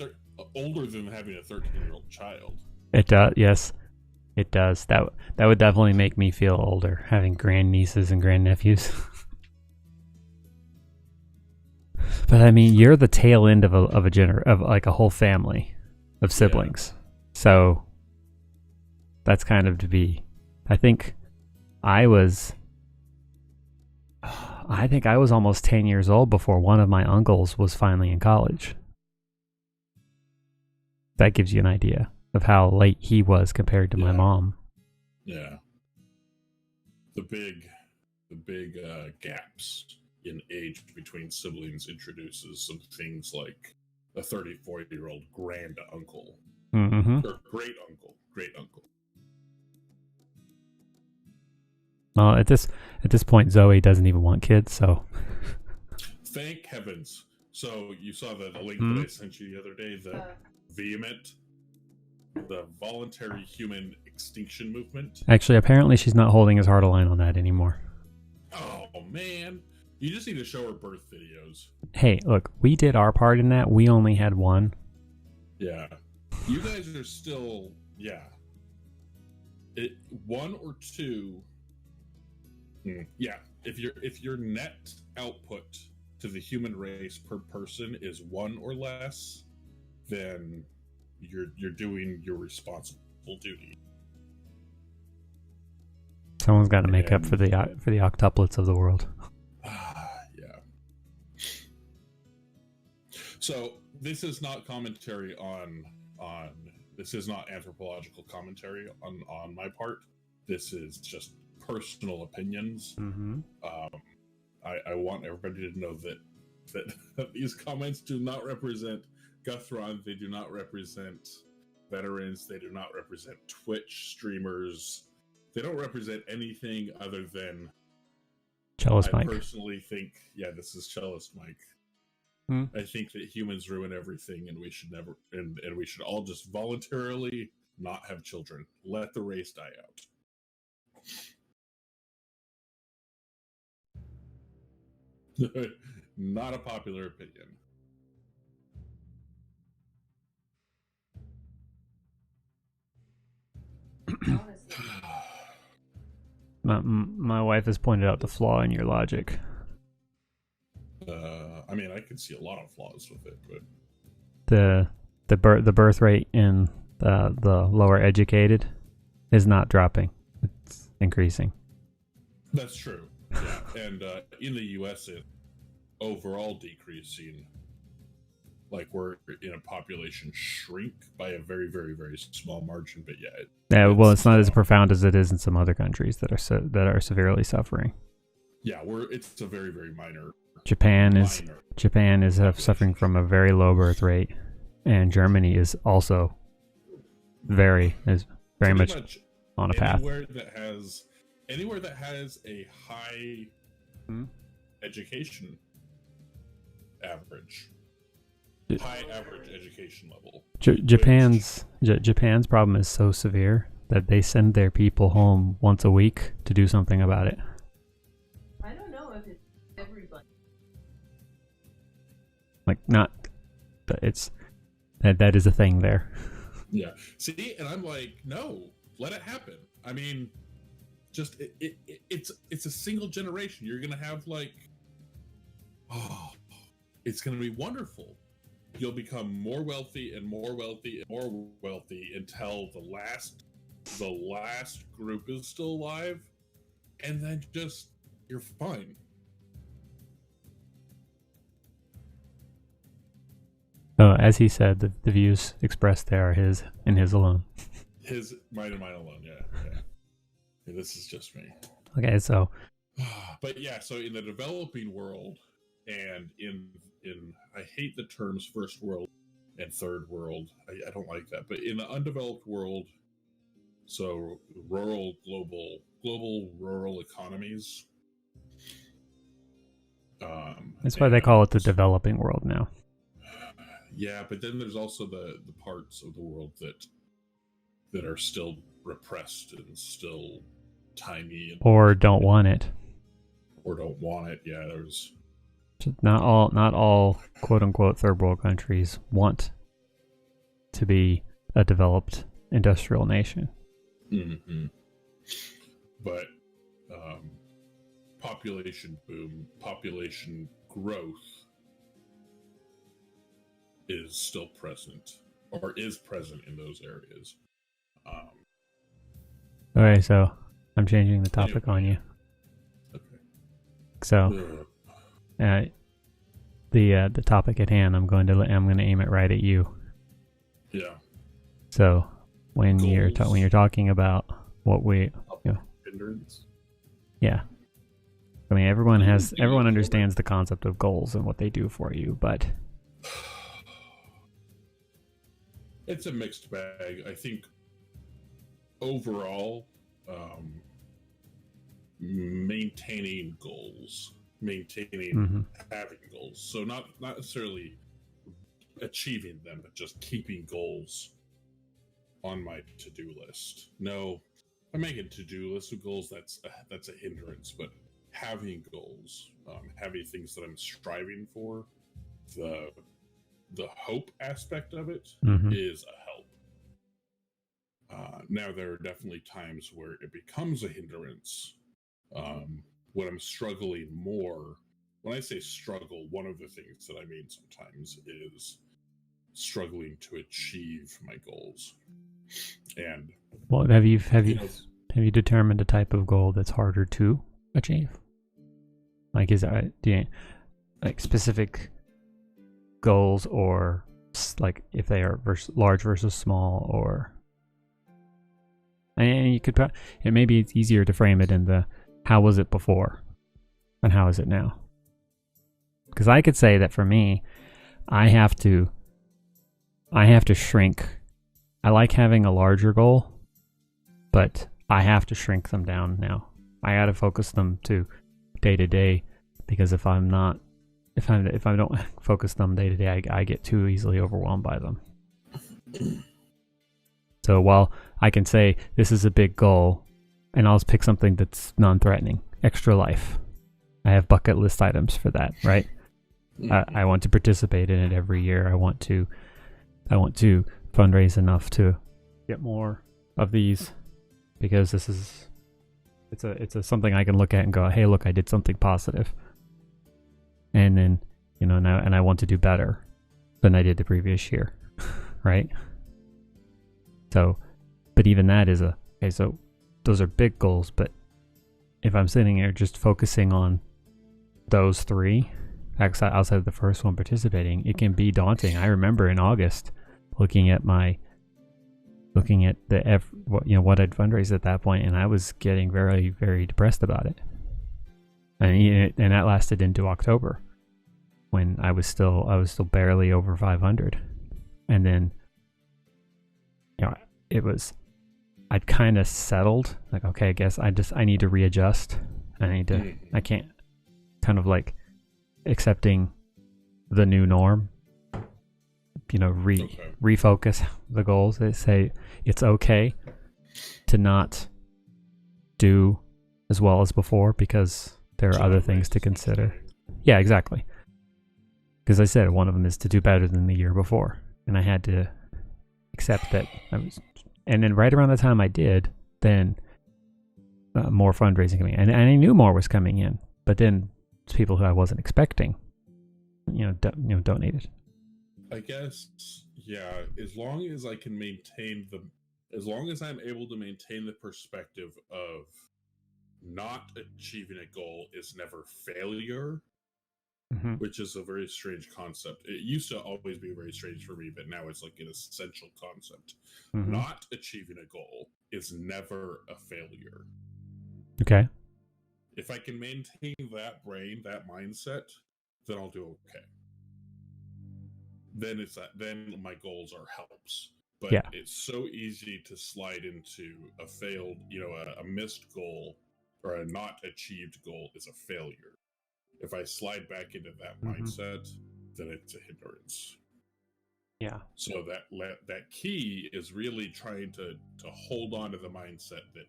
[SPEAKER 2] older than having a 13-year-old child.
[SPEAKER 1] It does. Yes, it does. That would definitely make me feel older, having grand nieces and grand nephews. But I mean, you're the tail end of like a whole family of siblings. Yeah. So that's kind of to be. I think I was almost 10 years old before one of my uncles was finally in college. That gives you an idea of how late he was compared to my mom.
[SPEAKER 2] Yeah. The big gaps in age between siblings introduces some things like a 34-year-old grand uncle.
[SPEAKER 1] Mm-hmm.
[SPEAKER 2] Or great uncle.
[SPEAKER 1] Well, at this point, Zoe doesn't even want kids, so.
[SPEAKER 2] Thank heavens. So you saw the link that I sent you the other day, the voluntary human extinction movement.
[SPEAKER 1] Actually, apparently she's not holding as hard a line on that anymore.
[SPEAKER 2] Oh, man. You just need to show her birth videos.
[SPEAKER 1] Hey, look, we did our part in that. We only had one.
[SPEAKER 2] Yeah. You guys are still, one or two. Yeah. If your net output to the human race per person is 1 or less, then you're doing your responsible duty.
[SPEAKER 1] Someone's got to make up for the octuplets of the world.
[SPEAKER 2] Yeah. So this is not commentary on this is not anthropological commentary on my part. This is just personal opinions.
[SPEAKER 1] Mm-hmm.
[SPEAKER 2] I want everybody to know that these comments do not represent Guthron. They do not represent veterans. They do not represent Twitch streamers. They don't represent anything other than
[SPEAKER 1] Cellist Mike.
[SPEAKER 2] I personally think, this is Cellist Mike. I think that humans ruin everything, and we should never, and we should all just voluntarily not have children. Let the race die out. Not a popular opinion.
[SPEAKER 1] My wife has pointed out the flaw in your logic.
[SPEAKER 2] I can see a lot of flaws with it, but
[SPEAKER 1] the birth rate in the lower educated is not dropping; it's increasing.
[SPEAKER 2] That's true. Yeah, and in the U.S., it overall decreasing. like we're in a population shrink by a very, very, very small margin, but yeah.
[SPEAKER 1] Yeah, well, it's not as profound as it is in some other countries that are severely suffering.
[SPEAKER 2] Yeah, it's a very, very minor.
[SPEAKER 1] Japan is suffering from a very low birth rate, and Germany is also very much on a path.
[SPEAKER 2] Anywhere that has a high education average, high average education level.
[SPEAKER 1] Japan's problem is so severe that they send their people home once a week to do something about it.
[SPEAKER 3] I don't know if it's everybody.
[SPEAKER 1] Like, not, but it's that is a thing there.
[SPEAKER 2] Yeah. See, and I'm like, no, let it happen. I mean, just it's a single generation. You're gonna have it's gonna be wonderful. You'll become more wealthy and more wealthy and more wealthy until the last group is still alive, and then just you're fine.
[SPEAKER 1] So, as he said, the views expressed there are his and his alone.
[SPEAKER 2] Mine and mine alone. Yeah. This is just me.
[SPEAKER 1] Okay, so.
[SPEAKER 2] But yeah, so in the developing world, and in I hate the terms first world and third world. I don't like that. But in the undeveloped world, so rural, global rural economies.
[SPEAKER 1] That's why they call it the developing world now.
[SPEAKER 2] Yeah, but then there's also the parts of the world that are still repressed and still tiny,
[SPEAKER 1] or don't want it.
[SPEAKER 2] Yeah, there's
[SPEAKER 1] not all quote unquote third world countries want to be a developed industrial nation.
[SPEAKER 2] Mm-hmm. But population boom, population growth is still present, or is present in those areas.
[SPEAKER 1] Okay, so I'm changing the topic on you.
[SPEAKER 2] Okay.
[SPEAKER 1] So, the topic at hand, I'm going to aim it right at you.
[SPEAKER 2] Yeah.
[SPEAKER 1] So, when you're talking about what we,
[SPEAKER 2] Hindrance.
[SPEAKER 1] Yeah. I mean, everyone understands the concept of goals and what they do for you, but
[SPEAKER 2] it's a mixed bag. I think overall, maintaining goals, having goals. So not necessarily achieving them, but just keeping goals on my to-do list. No, I'm making to-do lists of goals. That's a hindrance, but having goals, having things that I'm striving for, the hope aspect of it is a help. Now, there are definitely times where it becomes a hindrance. When I'm struggling more, when I say struggle, one of the things that I mean sometimes is struggling to achieve my goals. And
[SPEAKER 1] well, have you determined a type of goal that's harder to achieve? Like, do you like specific goals, or like if they are large versus small, or and you could maybe it's easier to frame it in the how was it before and how is it now? Because I could say that for me, I have to shrink. I like having a larger goal, but I have to shrink them down now. I got to focus them to day to day, because if I don't focus them day to day, I get too easily overwhelmed by them. So while I can say this is a big goal, and I'll pick something that's non-threatening, extra life. I have bucket list items for that, right? I want to participate in it every year. I want to fundraise enough to get more of these, because it's a something I can look at and go, hey, look, I did something positive. And then, now, and I want to do better than I did the previous year, right? So, but even that is okay, so those are big goals, but if I'm sitting here just focusing on those three, outside of the first one participating, it can be daunting. I remember in August looking at what I'd fundraised at that point, and I was getting very, very depressed about it. And that lasted into October, when I was still barely over 500, and then I'd kind of settled, like, okay, I guess I need to readjust. I can't, kind of like accepting the new norm, refocus the goals. They say it's okay to not do as well as before because there are other things to consider. Yeah, exactly. Because I said one of them is to do better than the year before, and I had to accept that I was. And then right around the time I did, then more fundraising coming in, and I knew more was coming in, but then people who I wasn't expecting, donated.
[SPEAKER 2] I guess, yeah. As long as I'm able to maintain the perspective of not achieving a goal is never failure, which is a very strange concept. It used to always be very strange for me, but now it's like an essential concept. Not achieving a goal is never a failure.
[SPEAKER 1] Okay.
[SPEAKER 2] If I can maintain that mindset, then I'll do okay. Then then my goals are helps. But it's so easy to slide into a failed, a missed goal or a not achieved goal is a failure. If I slide back into that mindset, then it's a hindrance.
[SPEAKER 1] Yeah.
[SPEAKER 2] So that key is really trying to hold on to the mindset that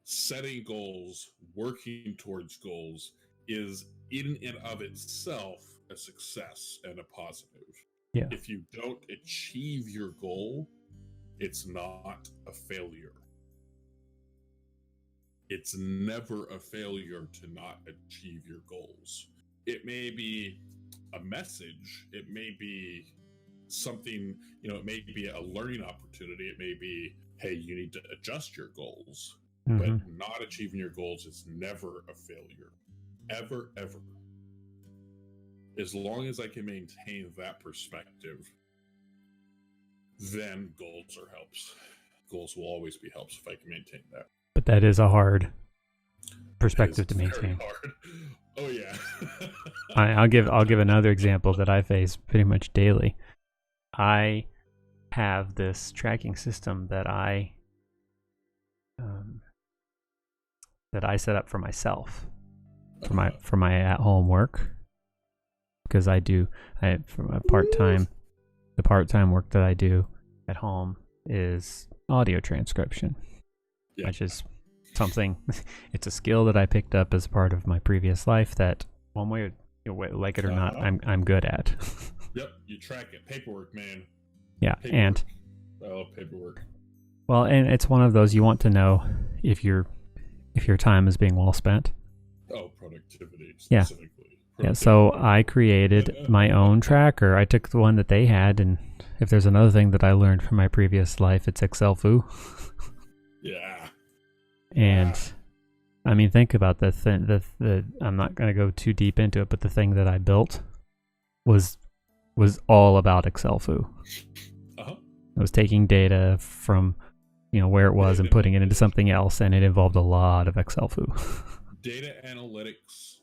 [SPEAKER 2] setting goals, working towards goals is in and of itself a success and a positive.
[SPEAKER 1] Yeah.
[SPEAKER 2] If you don't achieve your goal, it's not a failure. It's never a failure to not achieve your goals. It may be a message. It may be something, it may be a learning opportunity. It may be, hey, you need to adjust your goals. But not achieving your goals is never a failure. Ever, ever. As long as I can maintain that perspective, then goals are helps. Goals will always be helps if I can maintain that.
[SPEAKER 1] But that is a hard perspective to maintain.
[SPEAKER 2] Hard. Oh yeah.
[SPEAKER 1] I'll give another example that I face pretty much daily. I have this tracking system that I set up for myself for my at-home work, because for my part-time, the part-time work that I do at home is audio transcription, which is something, it's a skill that I picked up as part of my previous life that one way, like it or not, I'm good at.
[SPEAKER 2] Yep, you track it. Paperwork, man.
[SPEAKER 1] Yeah,
[SPEAKER 2] paperwork. And I love paperwork.
[SPEAKER 1] Well, and it's one of those you want to know if your time is being well spent.
[SPEAKER 2] Oh, productivity specifically.
[SPEAKER 1] Yeah, so I created my own tracker. I took the one that they had, and if there's another thing that I learned from my previous life, it's Excel foo.
[SPEAKER 2] Yeah.
[SPEAKER 1] And I mean, think about the thing. I'm not going to go too deep into it, but the thing that I built was all about Excel foo. I was taking data from where it was and putting it into something else, and it involved a lot of Excel foo.
[SPEAKER 2] Data analytics.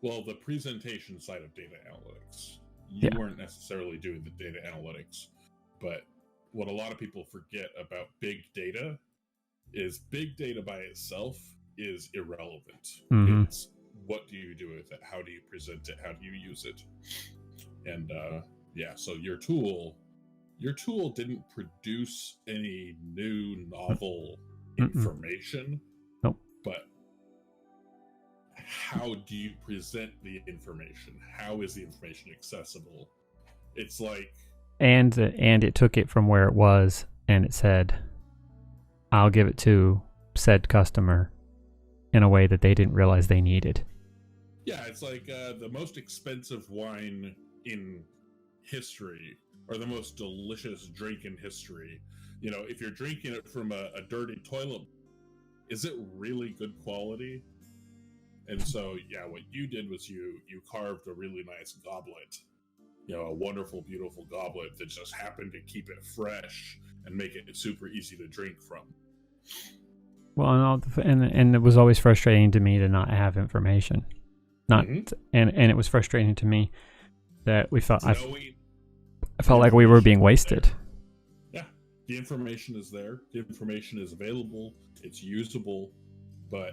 [SPEAKER 2] Well, the presentation side of data analytics. You weren't necessarily doing the data analytics, but what a lot of people forget about big data is big data by itself is irrelevant. It's what do you do with it? How do you present it? How do you use it? And so your tool didn't produce any new novel information.
[SPEAKER 1] Nope.
[SPEAKER 2] But how do you present the information? How is the information accessible? It's like,
[SPEAKER 1] and it took it from where it was, and it said, I'll give it to said customer in a way that they didn't realize they needed.
[SPEAKER 2] Yeah, it's like the most expensive wine in history, or the most delicious drink in history. If you're drinking it from a dirty toilet, is it really good quality? And so, yeah, what you did was you carved a really nice goblet, a wonderful, beautiful goblet that just happened to keep it fresh and make it super easy to drink from.
[SPEAKER 1] Well, and it was always frustrating to me to not have information, and it was frustrating to me that I felt like we were being wasted.
[SPEAKER 2] Yeah, the information is there. The information is available. It's usable, but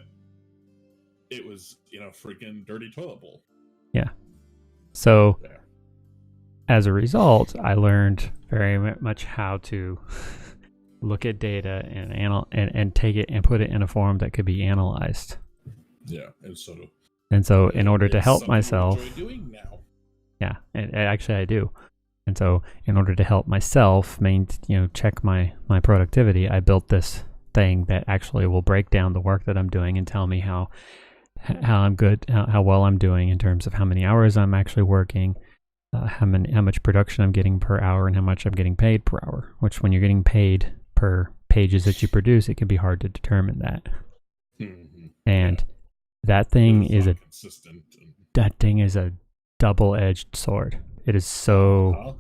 [SPEAKER 2] it was, freaking dirty toilet bowl.
[SPEAKER 1] Yeah. So, as a result, I learned very much how to look at data and take it and put it in a form that could be analyzed.
[SPEAKER 2] Yeah,
[SPEAKER 1] and so in order to help myself,
[SPEAKER 2] you enjoy doing now.
[SPEAKER 1] Yeah, and actually I do. And so in order to help myself check my productivity, I built this thing that actually will break down the work that I'm doing and tell me how I'm good, how well I'm doing in terms of how many hours I'm actually working, how much production I'm getting per hour, and how much I'm getting paid per hour. Which, when you're getting paid per pages that you produce, it can be hard to determine that.
[SPEAKER 2] Mm-hmm.
[SPEAKER 1] And that thing is a double-edged sword. It is so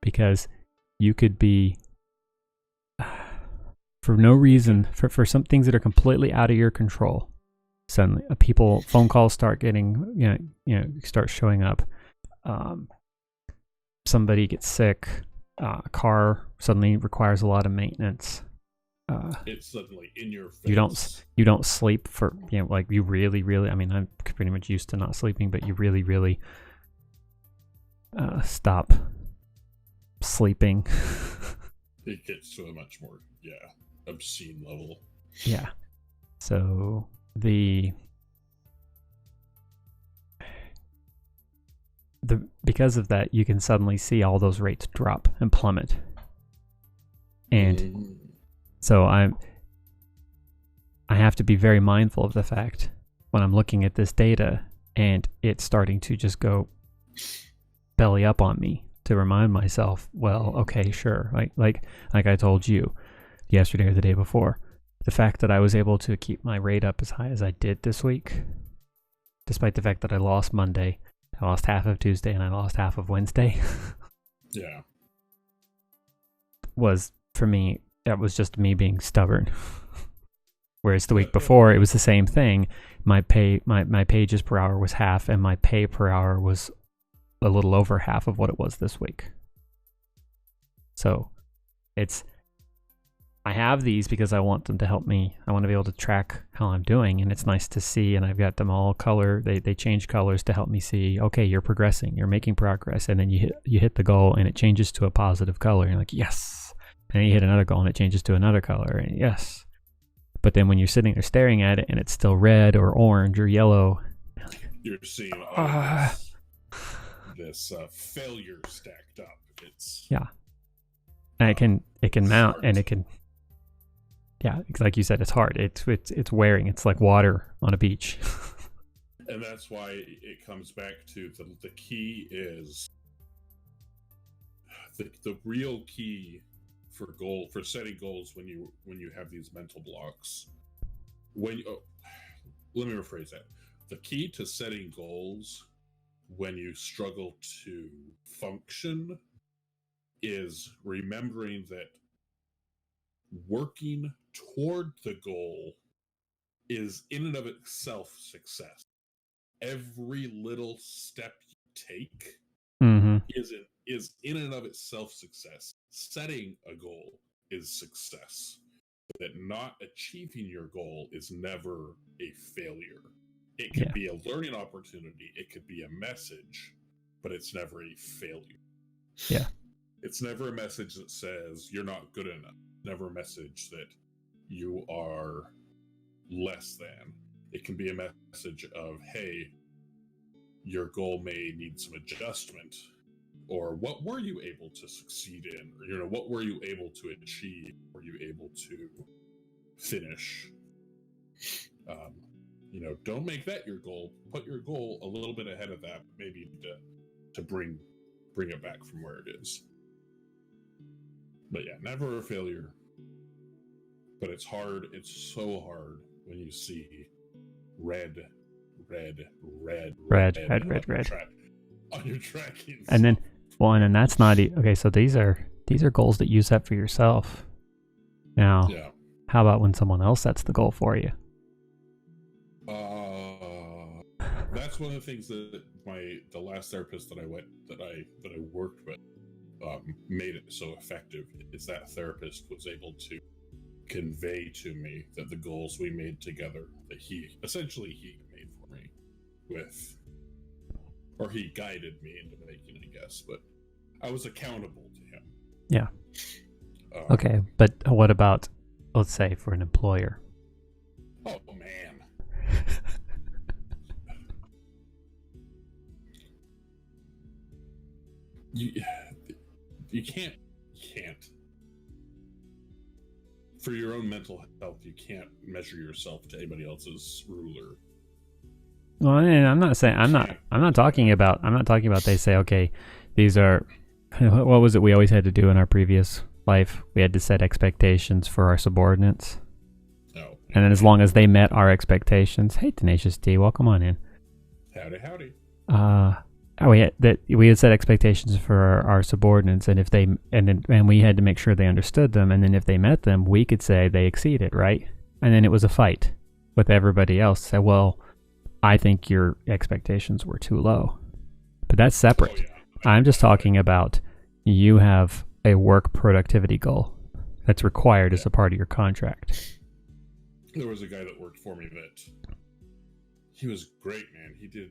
[SPEAKER 1] because you could be for no reason, for some things that are completely out of your control. Suddenly, phone calls start getting, start showing up. Somebody gets sick. A car suddenly requires a lot of maintenance.
[SPEAKER 2] It's suddenly in your face.
[SPEAKER 1] You don't sleep for, like you really, really, I mean, I'm pretty much used to not sleeping, but you really, really stop sleeping.
[SPEAKER 2] It gets to a much more, obscene level.
[SPEAKER 1] Yeah. So because of that, you can suddenly see all those rates drop and plummet. And so I have to be very mindful of the fact when I'm looking at this data and it's starting to just go belly up on me, to remind myself, well, okay, sure. Like I told you yesterday or the day before, the fact that I was able to keep my rate up as high as I did this week, despite the fact that I lost Monday, I lost half of Tuesday, and I lost half of Wednesday.
[SPEAKER 2] Yeah.
[SPEAKER 1] Was, for me, that was just me being stubborn. Whereas the week before, it was the same thing. My pages per hour was half, and my pay per hour was a little over half of what it was this week. So I have these because I want them to help me. I want to be able to track how I'm doing, and it's nice to see, and I've got them all color. They change colors to help me see, okay, you're progressing, you're making progress, and then you hit the goal and it changes to a positive color. You're like, yes. And then you hit another goal and it changes to another color, and yes. But then when you're sitting there staring at it and it's still red or orange or yellow,
[SPEAKER 2] you're seeing this failure stacked up.
[SPEAKER 1] And it can mount, and it can. Yeah, like you said, it's hard. It's wearing. It's like water on a beach.
[SPEAKER 2] And that's why it comes back to the key is the real key for setting goals when you have these mental blocks. Let me rephrase that. The key to setting goals when you struggle to function is remembering that working toward the goal is in and of itself success. Every little step you take is in and of itself success. Setting a goal is success. That not achieving your goal is never a failure. It could be a learning opportunity. It could be a message, but it's never a failure.
[SPEAKER 1] Yeah.
[SPEAKER 2] It's never a message that says you're not good enough. Never a message that you are less than. It can be a message of, hey, your goal may need some adjustment, or what were you able to succeed in, or what were you able to achieve, were you able to finish. Don't make that your goal. Put your goal a little bit ahead of that, maybe to bring it back from where it is. But yeah, never a failure. But it's hard. It's so hard when you see red
[SPEAKER 1] red.
[SPEAKER 2] On your tracking.
[SPEAKER 1] And then, well, and then that's not okay. So these are goals that you set for yourself. Now,
[SPEAKER 2] Yeah.
[SPEAKER 1] how about when someone else sets the goal for you?
[SPEAKER 2] That's one of the things that the last therapist that I worked with made it so effective. Is that therapist was able to convey to me that the goals we made together, that he made for me or he guided me into making, I guess, but I was accountable to him.
[SPEAKER 1] Yeah. Okay, but what about, let's say, for an employer?
[SPEAKER 2] Oh man. You can't for your own mental health, you can't measure yourself to anybody else's ruler.
[SPEAKER 1] Well, and I'm not talking about they say, okay, these are, what was it we always had to do in our previous life? We had to set expectations for our subordinates.
[SPEAKER 2] Oh.
[SPEAKER 1] And then as long as they met our expectations, hey, Tenacious D, welcome on in.
[SPEAKER 2] Howdy.
[SPEAKER 1] We had set expectations for our subordinates, and and we had to make sure they understood them, and then if they met them, we could say they exceeded, right? And then it was a fight with everybody else. Say, well, I think your expectations were too low, but that's separate.
[SPEAKER 2] Oh, yeah.
[SPEAKER 1] I'm just talking about you have a work productivity goal that's required as a part of your contract.
[SPEAKER 2] There was a guy that worked for me that he was great, man. He did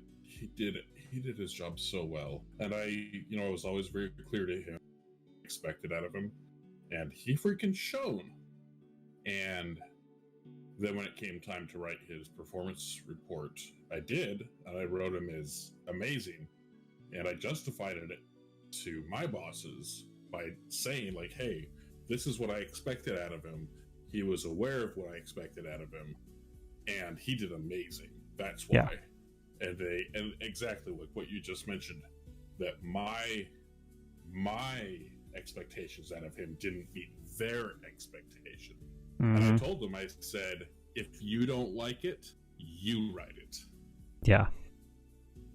[SPEAKER 2] his job so well, and I was always very clear to him, expected out of him, and he freaking shone. And then when it came time to write his performance report, I did, and I wrote him as amazing, and I justified it to my bosses by saying, like, hey, this is what I expected out of him. He was aware of what I expected out of him, and he did amazing. That's why.
[SPEAKER 1] Yeah.
[SPEAKER 2] And exactly like what you just mentioned, that my expectations out of him didn't meet their expectation.
[SPEAKER 1] Mm-hmm.
[SPEAKER 2] And I told them, I said, if you don't like it, you write it.
[SPEAKER 1] Yeah.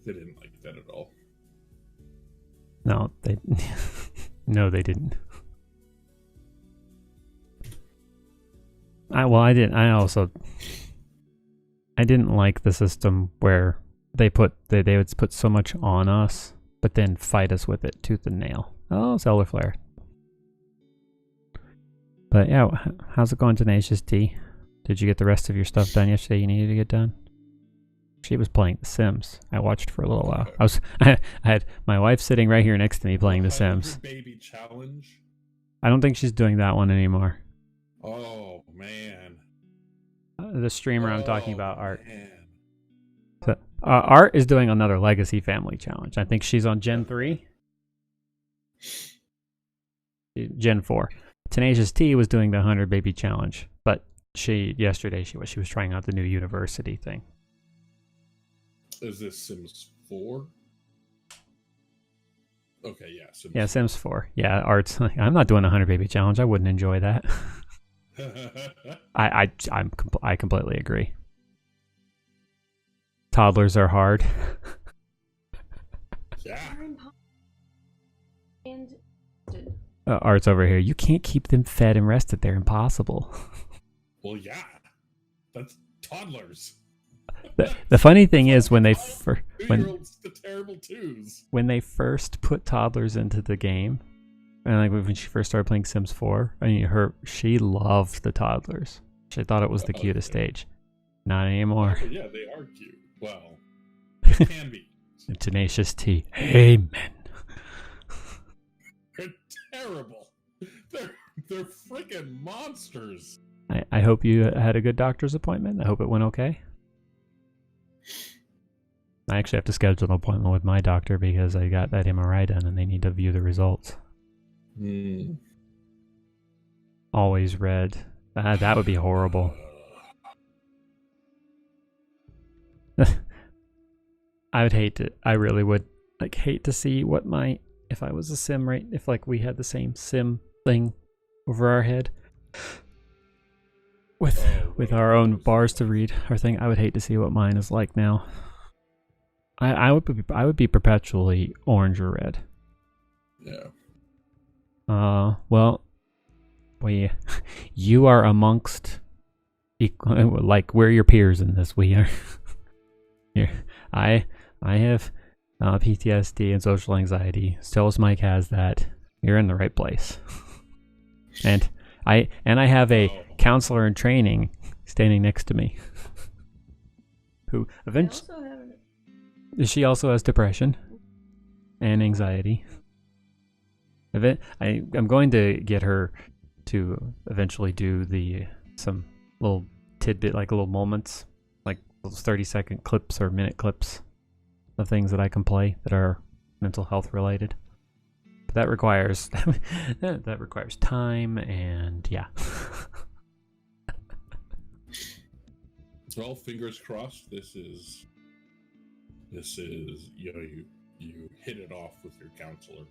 [SPEAKER 2] They didn't like that at all.
[SPEAKER 1] No, they didn't. I didn't like the system where they would put so much on us, but then fight us with it tooth and nail. Oh, solar flare. But yeah, how's it going, Tenacious D? Did you get the rest of your stuff done yesterday you needed to get done? She was playing The Sims. I watched for a little while. I had my wife sitting right here next to me playing The Sims.
[SPEAKER 2] Baby challenge.
[SPEAKER 1] I don't think she's doing that one anymore.
[SPEAKER 2] Oh man.
[SPEAKER 1] The streamer I'm talking about, Art.
[SPEAKER 2] Man.
[SPEAKER 1] So, Art is doing another Legacy Family Challenge. I think she's on Gen 3. Gen 4. Tenacious T was doing the 100 Baby Challenge, but yesterday she was trying out the new university thing.
[SPEAKER 2] Is this Sims 4? Okay, yeah.
[SPEAKER 1] Sims 4. Yeah, Art's like, I'm not doing a 100 Baby Challenge. I wouldn't enjoy that. I completely agree. Toddlers are hard.
[SPEAKER 2] Yeah.
[SPEAKER 3] And
[SPEAKER 1] Art's over here. You can't keep them fed and rested. They're impossible.
[SPEAKER 2] Well, yeah. That's toddlers.
[SPEAKER 1] The funny thing is when they first put toddlers into the game, and like when she first started playing Sims 4, I mean, she loved the toddlers. She thought it was the cutest stage. Not anymore.
[SPEAKER 2] Yeah, they are cute. Well, they can be.
[SPEAKER 1] Tenacious T. Amen.
[SPEAKER 2] They're terrible. They're freaking monsters.
[SPEAKER 1] I hope you had a good doctor's appointment. I hope it went okay. I actually have to schedule an appointment with my doctor because I got that MRI done and they need to view the results. Always red. That would be horrible. I really would hate to see what if I was a sim, right? If we had the same sim thing over our head with our own bars to read our thing, I would hate to see what mine is like now. I would be perpetually orange or red.
[SPEAKER 2] Yeah.
[SPEAKER 1] Well, you are amongst like we're your peers in this. We are. Here, I have PTSD and social anxiety. Stills Mike has that. You're in the right place. And I have a counselor in training standing next to me, who eventually she also has depression and anxiety. I'm going to get her to eventually do some little tidbit, like little moments, like those 30-second clips or minute clips of things that I can play that are mental health related. But that requires time, and yeah.
[SPEAKER 2] Well, fingers crossed. This is you hit it off with your counselor.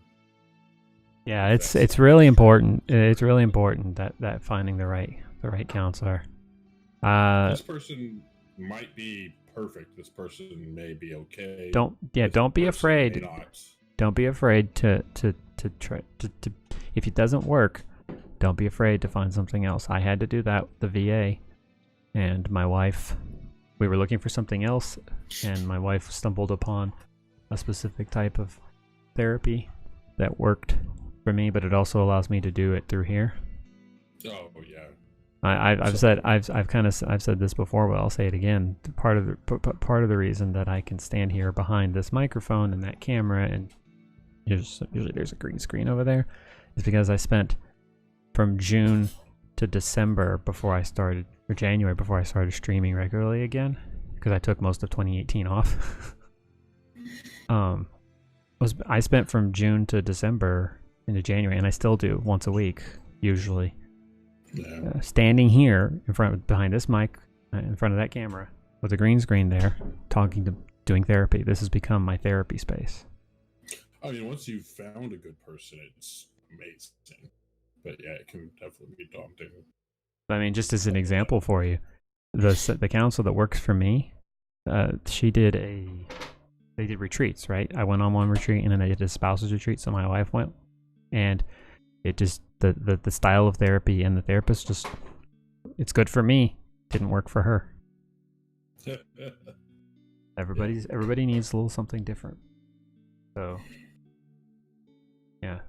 [SPEAKER 1] Yeah, it's really important. It's really important that finding the right counselor.
[SPEAKER 2] This person might be perfect. This person may be okay.
[SPEAKER 1] Don't be afraid. Don't be afraid to try to if it doesn't work, don't be afraid to find something else. I had to do that with the VA, and my wife. We were looking for something else, and my wife stumbled upon a specific type of therapy that worked for me, but it also allows me to do it through here.
[SPEAKER 2] Oh yeah.
[SPEAKER 1] I've said this before, but I'll say it again. Part of the reason that I can stand here behind this microphone and that camera, and usually there's a green screen over there, is because I spent from June to December January before I started streaming regularly again, because I took most of 2018 off. I spent from June to December into January, and I still do once a week usually.
[SPEAKER 2] Yeah.
[SPEAKER 1] Standing here behind this mic, in front of that camera, with a green screen there, doing therapy. This has become my therapy space.
[SPEAKER 2] I mean, once you've found a good person, it's amazing. But yeah, it can definitely be daunting.
[SPEAKER 1] I mean, just as an example for you, the counselor that works for me, they did retreats, right? I went on one retreat, and then I did a spouses retreat, so my wife went, and it just the style of therapy and the therapist just, it's good for me, didn't work for her. Everybody needs a little something different. So yeah.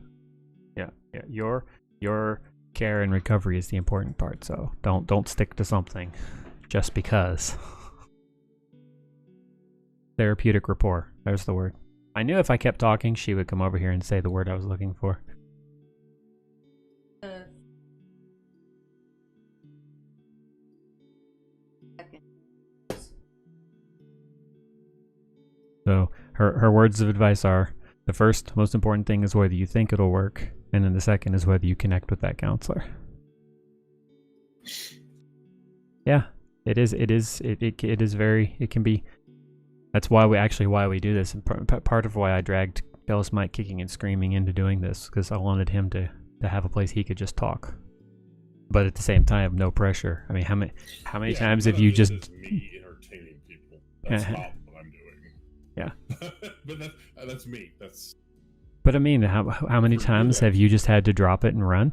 [SPEAKER 1] Your care and recovery is the important part. So don't stick to something just because. Therapeutic rapport. There's the word. I knew if I kept talking, she would come over here and say the word I was looking for. So her words of advice are, the first most important thing is whether you think it'll work, and then the second is whether you connect with that counselor. Yeah, it can be. That's why we do this, and part of why I dragged Jealous Mike kicking and screaming into doing this, because I wanted him to have a place he could just talk, but at the same time, no pressure. I mean, how many times have you just
[SPEAKER 2] me entertaining people? That's not what I'm doing.
[SPEAKER 1] Yeah.
[SPEAKER 2] But that's me.
[SPEAKER 1] But I mean, how many times have you just had to drop it and run?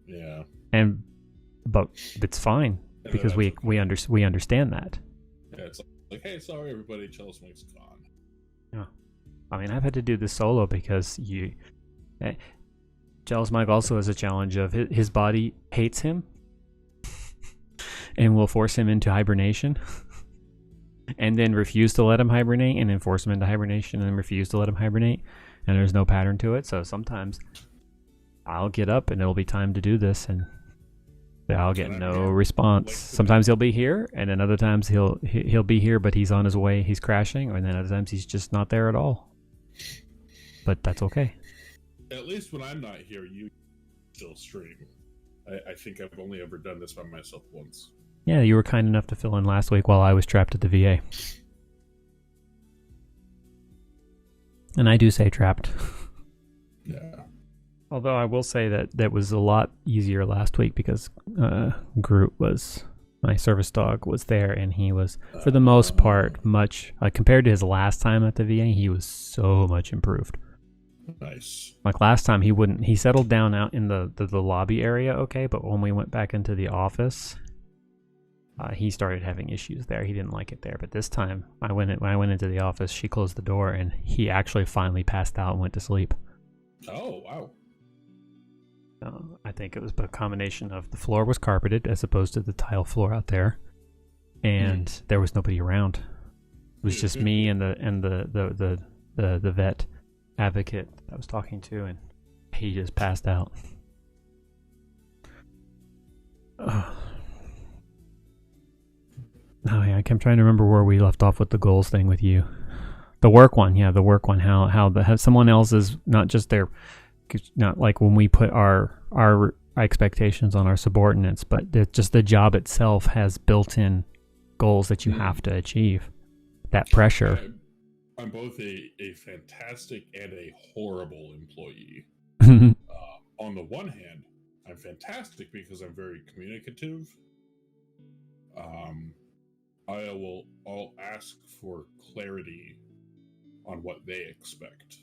[SPEAKER 2] Yeah.
[SPEAKER 1] But it's fine, because we understand that.
[SPEAKER 2] Yeah, it's like, hey, sorry everybody, Jealous Mike's gone.
[SPEAKER 1] Yeah. I mean, I've had to do this solo because Jealous Mike also has a challenge of his body hates him and will force him into hibernation. And then refuse to let him hibernate, and then force him into hibernation, and then refuse to let him hibernate, and there's no pattern to it. So sometimes I'll get up and it'll be time to do this, and I'll get no response. Sometimes he'll be here, and then other times he'll be here, but he's on his way, he's crashing, and then other times he's just not there at all. But that's okay.
[SPEAKER 2] At least when I'm not here, you still stream. I think I've only ever done this by myself once.
[SPEAKER 1] Yeah, you were kind enough to fill in last week while I was trapped at the VA. And I do say trapped.
[SPEAKER 2] Yeah.
[SPEAKER 1] Although I will say that was a lot easier last week because Groot was my service dog was there, and he was, for the most part, much compared to his last time at the VA, he was so much improved.
[SPEAKER 2] Nice.
[SPEAKER 1] Like last time, he settled down out in the lobby area, okay, but when we went back into the office, he started having issues there. He didn't like it there. But this time, when I went into the office, she closed the door, and he actually finally passed out and went to sleep.
[SPEAKER 2] Oh, wow.
[SPEAKER 1] I think it was a combination of the floor was carpeted as opposed to the tile floor out there, and there was nobody around. It was just me and the vet advocate I was talking to, and he just passed out. Oh yeah, I'm trying to remember where we left off with the goals thing with you. The work one, yeah, the work one. How someone else's, not just their. Not like when we put our expectations on our subordinates, but just the job itself has built-in goals that you have to achieve. That pressure.
[SPEAKER 2] I'm both a fantastic and a horrible employee. On the one hand, I'm fantastic because I'm very communicative. I'll ask for clarity on what they expect.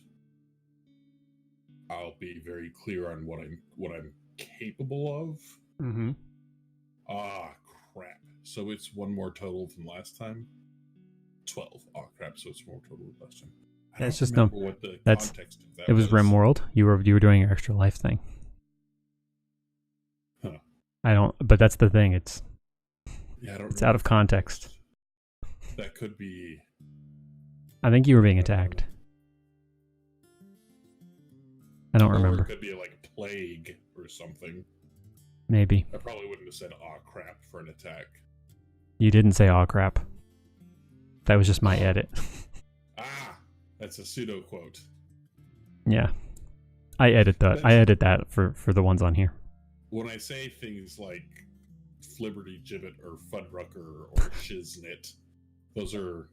[SPEAKER 2] I'll be very clear on what I'm capable of.
[SPEAKER 1] Mm-hmm.
[SPEAKER 2] Ah, crap. So it's one more total than last time? 12. Oh, crap. So it's more total than last time. I don't remember what the context of that was.
[SPEAKER 1] It was Rimworld. You were doing your extra life thing.
[SPEAKER 2] Huh.
[SPEAKER 1] But that's the thing. It's out of context.
[SPEAKER 2] That could be.
[SPEAKER 1] I think you were being attacked. I don't remember.
[SPEAKER 2] It could be like a plague or something.
[SPEAKER 1] Maybe.
[SPEAKER 2] I probably wouldn't have said "aw crap" for an attack.
[SPEAKER 1] You didn't say "aw crap." That was just my edit.
[SPEAKER 2] That's a pseudo quote.
[SPEAKER 1] Yeah. I edit that for the ones on here.
[SPEAKER 2] When I say things like flibberty gibbet or fuddrucker or shiznit, those are.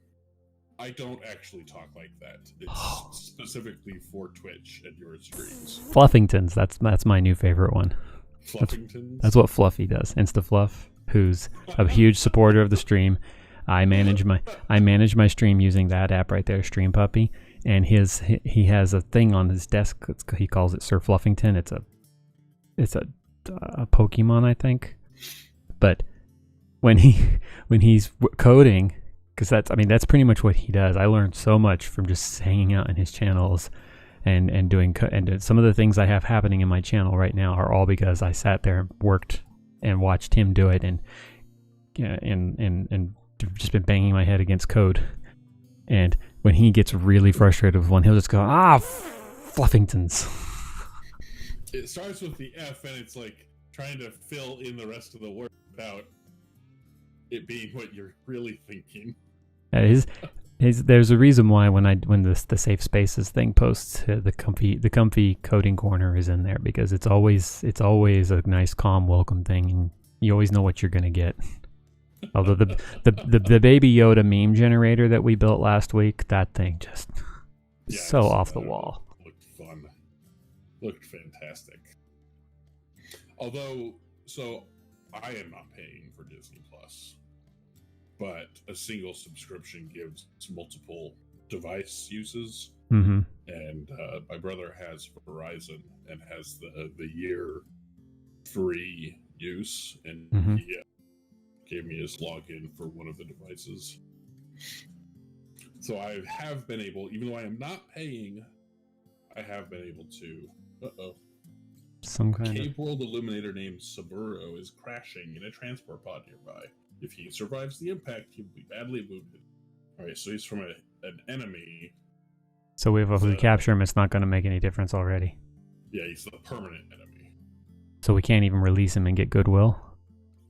[SPEAKER 2] I don't actually talk like that. It's specifically for Twitch and your streams.
[SPEAKER 1] Fluffingtons, that's my new favorite one.
[SPEAKER 2] Fluffingtons?
[SPEAKER 1] That's what Fluffy does. InstaFluff, who's a huge supporter of the stream. I manage my stream using that app right there, Stream Puppy, and he has a thing on his desk. He calls it Sir Fluffington. It's a Pokemon, I think. But when he's coding. Because that's pretty much what he does. I learned so much from just hanging out in his channels and doing and some of the things I have happening in my channel right now are all because I sat there and worked and watched him do it and just been banging my head against code. And when he gets really frustrated with one, he'll just go, Fluffingtons.
[SPEAKER 2] It starts with the F and it's like trying to fill in the rest of the word without it being what you're really thinking.
[SPEAKER 1] There's a reason why when the safe spaces thing posts, the comfy coding corner is in there, because it's always a nice calm welcome thing, and you always know what you're gonna get. Although the baby Yoda meme generator that we built last week, that thing just so off the wall.
[SPEAKER 2] Looked fun. Looked fantastic. Although, so I am not paying for Disney Plus, but a single subscription gives multiple device uses.
[SPEAKER 1] Mm-hmm.
[SPEAKER 2] And my brother has Verizon and has the year free use, and he gave me his login for one of the devices. So I have been able, even though I am not paying, I have been able to.
[SPEAKER 1] Some kind
[SPEAKER 2] Cave World Illuminator named Saburo is crashing in a transport pod nearby. If he survives the impact, he will be badly wounded. Alright, so he's from an enemy.
[SPEAKER 1] So if we capture him, it's not going to make any difference already.
[SPEAKER 2] Yeah, he's the permanent enemy.
[SPEAKER 1] So we can't even release him and get goodwill?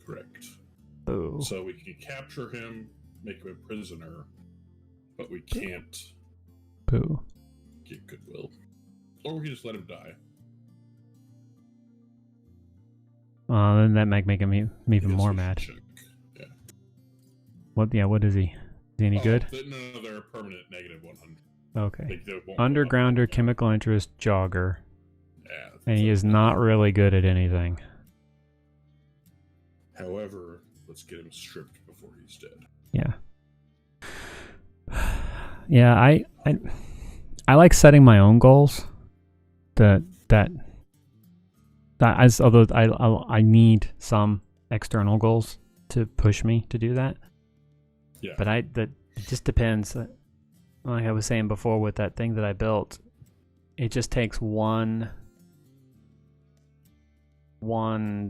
[SPEAKER 2] Correct.
[SPEAKER 1] Ooh.
[SPEAKER 2] So we can capture him, make him a prisoner, but we can't get goodwill. Or we can just let him die.
[SPEAKER 1] Then that might make him even more mad.
[SPEAKER 2] Yeah.
[SPEAKER 1] What? Yeah. What is he? Is he any good?
[SPEAKER 2] No, they're a permanent negative 100.
[SPEAKER 1] Okay. Undergrounder, chemical interest, jogger.
[SPEAKER 2] Yeah.
[SPEAKER 1] And he is not really good at anything.
[SPEAKER 2] However, let's get him stripped before he's dead.
[SPEAKER 1] Yeah. Yeah, I like setting my own goals. Although I need some external goals to push me to do that.
[SPEAKER 2] Yeah.
[SPEAKER 1] But it just depends. Like I was saying before with that thing that I built, it just takes one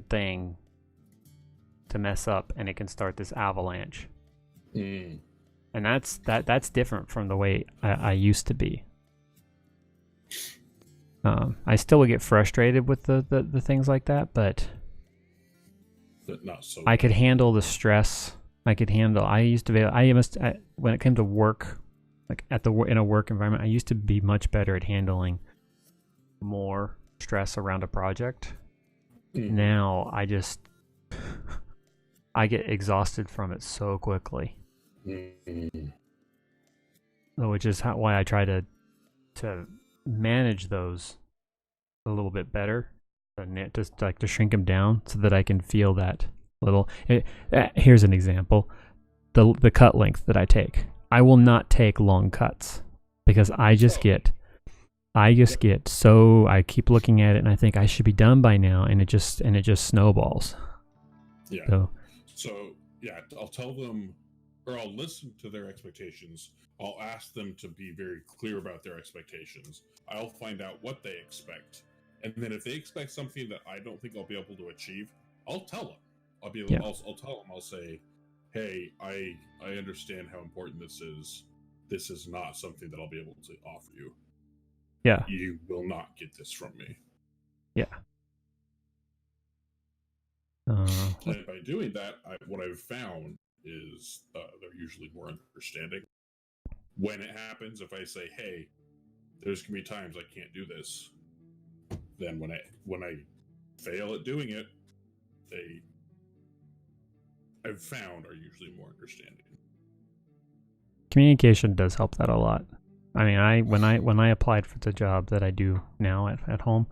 [SPEAKER 1] thing to mess up and it can start this avalanche.
[SPEAKER 2] Mm.
[SPEAKER 1] And that's different from the way I used to be. I still would get frustrated with the things like that, but
[SPEAKER 2] not so.
[SPEAKER 1] I could handle the stress. I used to be. When it came to work, like in a work environment, I used to be much better at handling more stress around a project. Now I get exhausted from it so quickly. Which is why I try to manage those a little bit better, just like to shrink them down so that I can feel that little. Here's an example: the cut length that I take. I will not take long cuts because I get so. I keep looking at it and I think I should be done by now, and it just snowballs.
[SPEAKER 2] Yeah. So yeah, I'll tell them, or I'll listen to their expectations. I'll ask them to be very clear about their expectations. I'll find out what they expect. And then if they expect something that I don't think I'll be able to achieve, I'll tell them. I'll tell them, I'll say, hey, I understand how important this is. This is not something that I'll be able to offer you.
[SPEAKER 1] Yeah.
[SPEAKER 2] You will not get this from me.
[SPEAKER 1] Yeah.
[SPEAKER 2] And by doing that, what I've found is they're usually more understanding. When it happens, if I say, hey, there's going to be times I can't do this, then when I fail at doing it, I've found are usually more understanding.
[SPEAKER 1] Communication does help that a lot. I mean, when I applied for the job that I do now at home,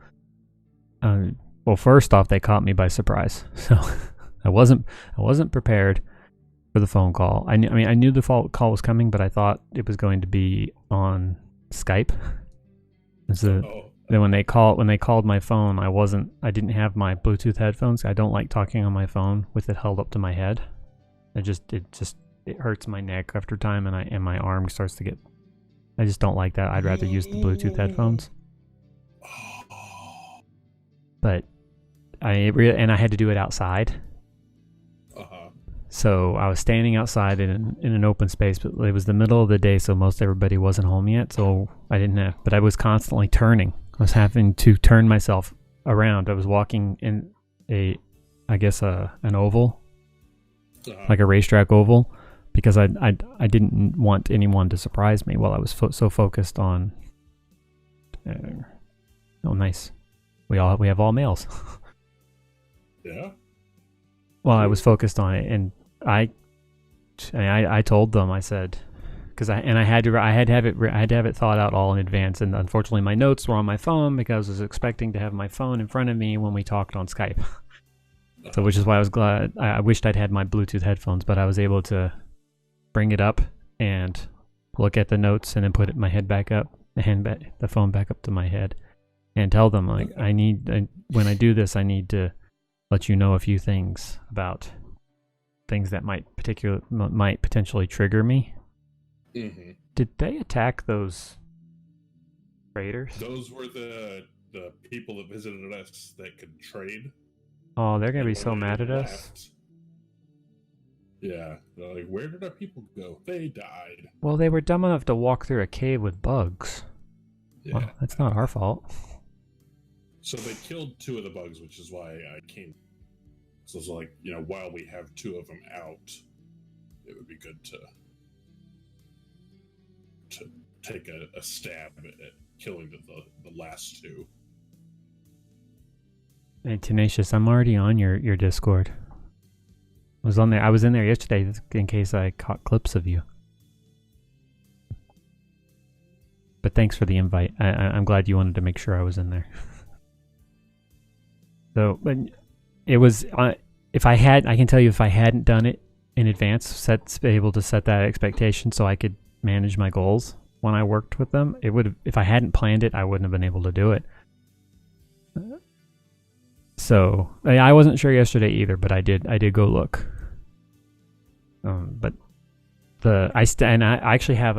[SPEAKER 1] well, first off, they caught me by surprise, so I wasn't prepared for the phone call. I knew the phone call was coming, but I thought it was going to be on Skype. Then when they called my phone, I didn't have my Bluetooth headphones. I don't like talking on my phone with it held up to my head. It hurts my neck after time, and my arm starts to get. I just don't like that. I'd rather use the Bluetooth headphones. But I had to do it outside. So I was standing outside in an open space, but it was the middle of the day, so most everybody wasn't home yet. So but I was constantly turning. I was having to turn myself around. I was walking in an oval, like a racetrack oval, because I didn't want anyone to surprise me while I was so focused on. Oh, nice. We have all males.
[SPEAKER 2] Yeah.
[SPEAKER 1] Well, I was focused on it, and I told them, I said, because I had to have it thought out all in advance, and unfortunately my notes were on my phone because I was expecting to have my phone in front of me when we talked on Skype. So, which is why I was glad. I wished I'd had my Bluetooth headphones, but I was able to bring it up and look at the notes, and then put my head back up, the phone back up to my head, and tell them, like, when I do this, I need to let you know a few things about things that might potentially trigger me.
[SPEAKER 2] Mm-hmm.
[SPEAKER 1] Did they attack those traders?
[SPEAKER 2] Those were the people that visited us that could trade.
[SPEAKER 1] Oh, they're gonna be so mad at us.
[SPEAKER 2] Yeah, they're like, where did our people go? They died.
[SPEAKER 1] Well, they were dumb enough to walk through a cave with bugs.
[SPEAKER 2] Yeah,
[SPEAKER 1] well, that's not our fault.
[SPEAKER 2] So they killed 2 of the bugs, which is why I came. So it's like, while we have 2 of them out, it would be good to take a stab at killing the last 2.
[SPEAKER 1] Hey, Tenacious, I'm already on your Discord. I was in there yesterday in case I caught clips of you. But thanks for the invite. I'm glad you wanted to make sure I was in there. So, but it was if I can tell you if I hadn't done it in advance, able to set that expectation so I could manage my goals when I worked with them, it would have, if I hadn't planned it, I wouldn't have been able to do it. So I wasn't sure yesterday either, but I did go look. But I actually have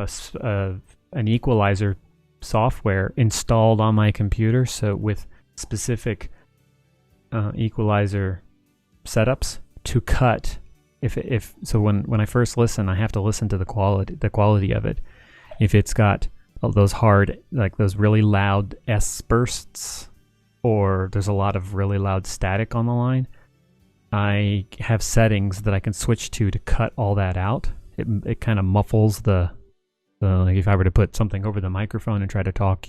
[SPEAKER 1] an equalizer software installed on my computer, so with specific equalizer setups to cut. If so, when I first listen, I have to listen to the quality of it. If it's got those hard, like those really loud S bursts, or there's a lot of really loud static on the line, I have settings that I can switch to cut all that out. It kind of muffles the like if I were to put something over the microphone and try to talk,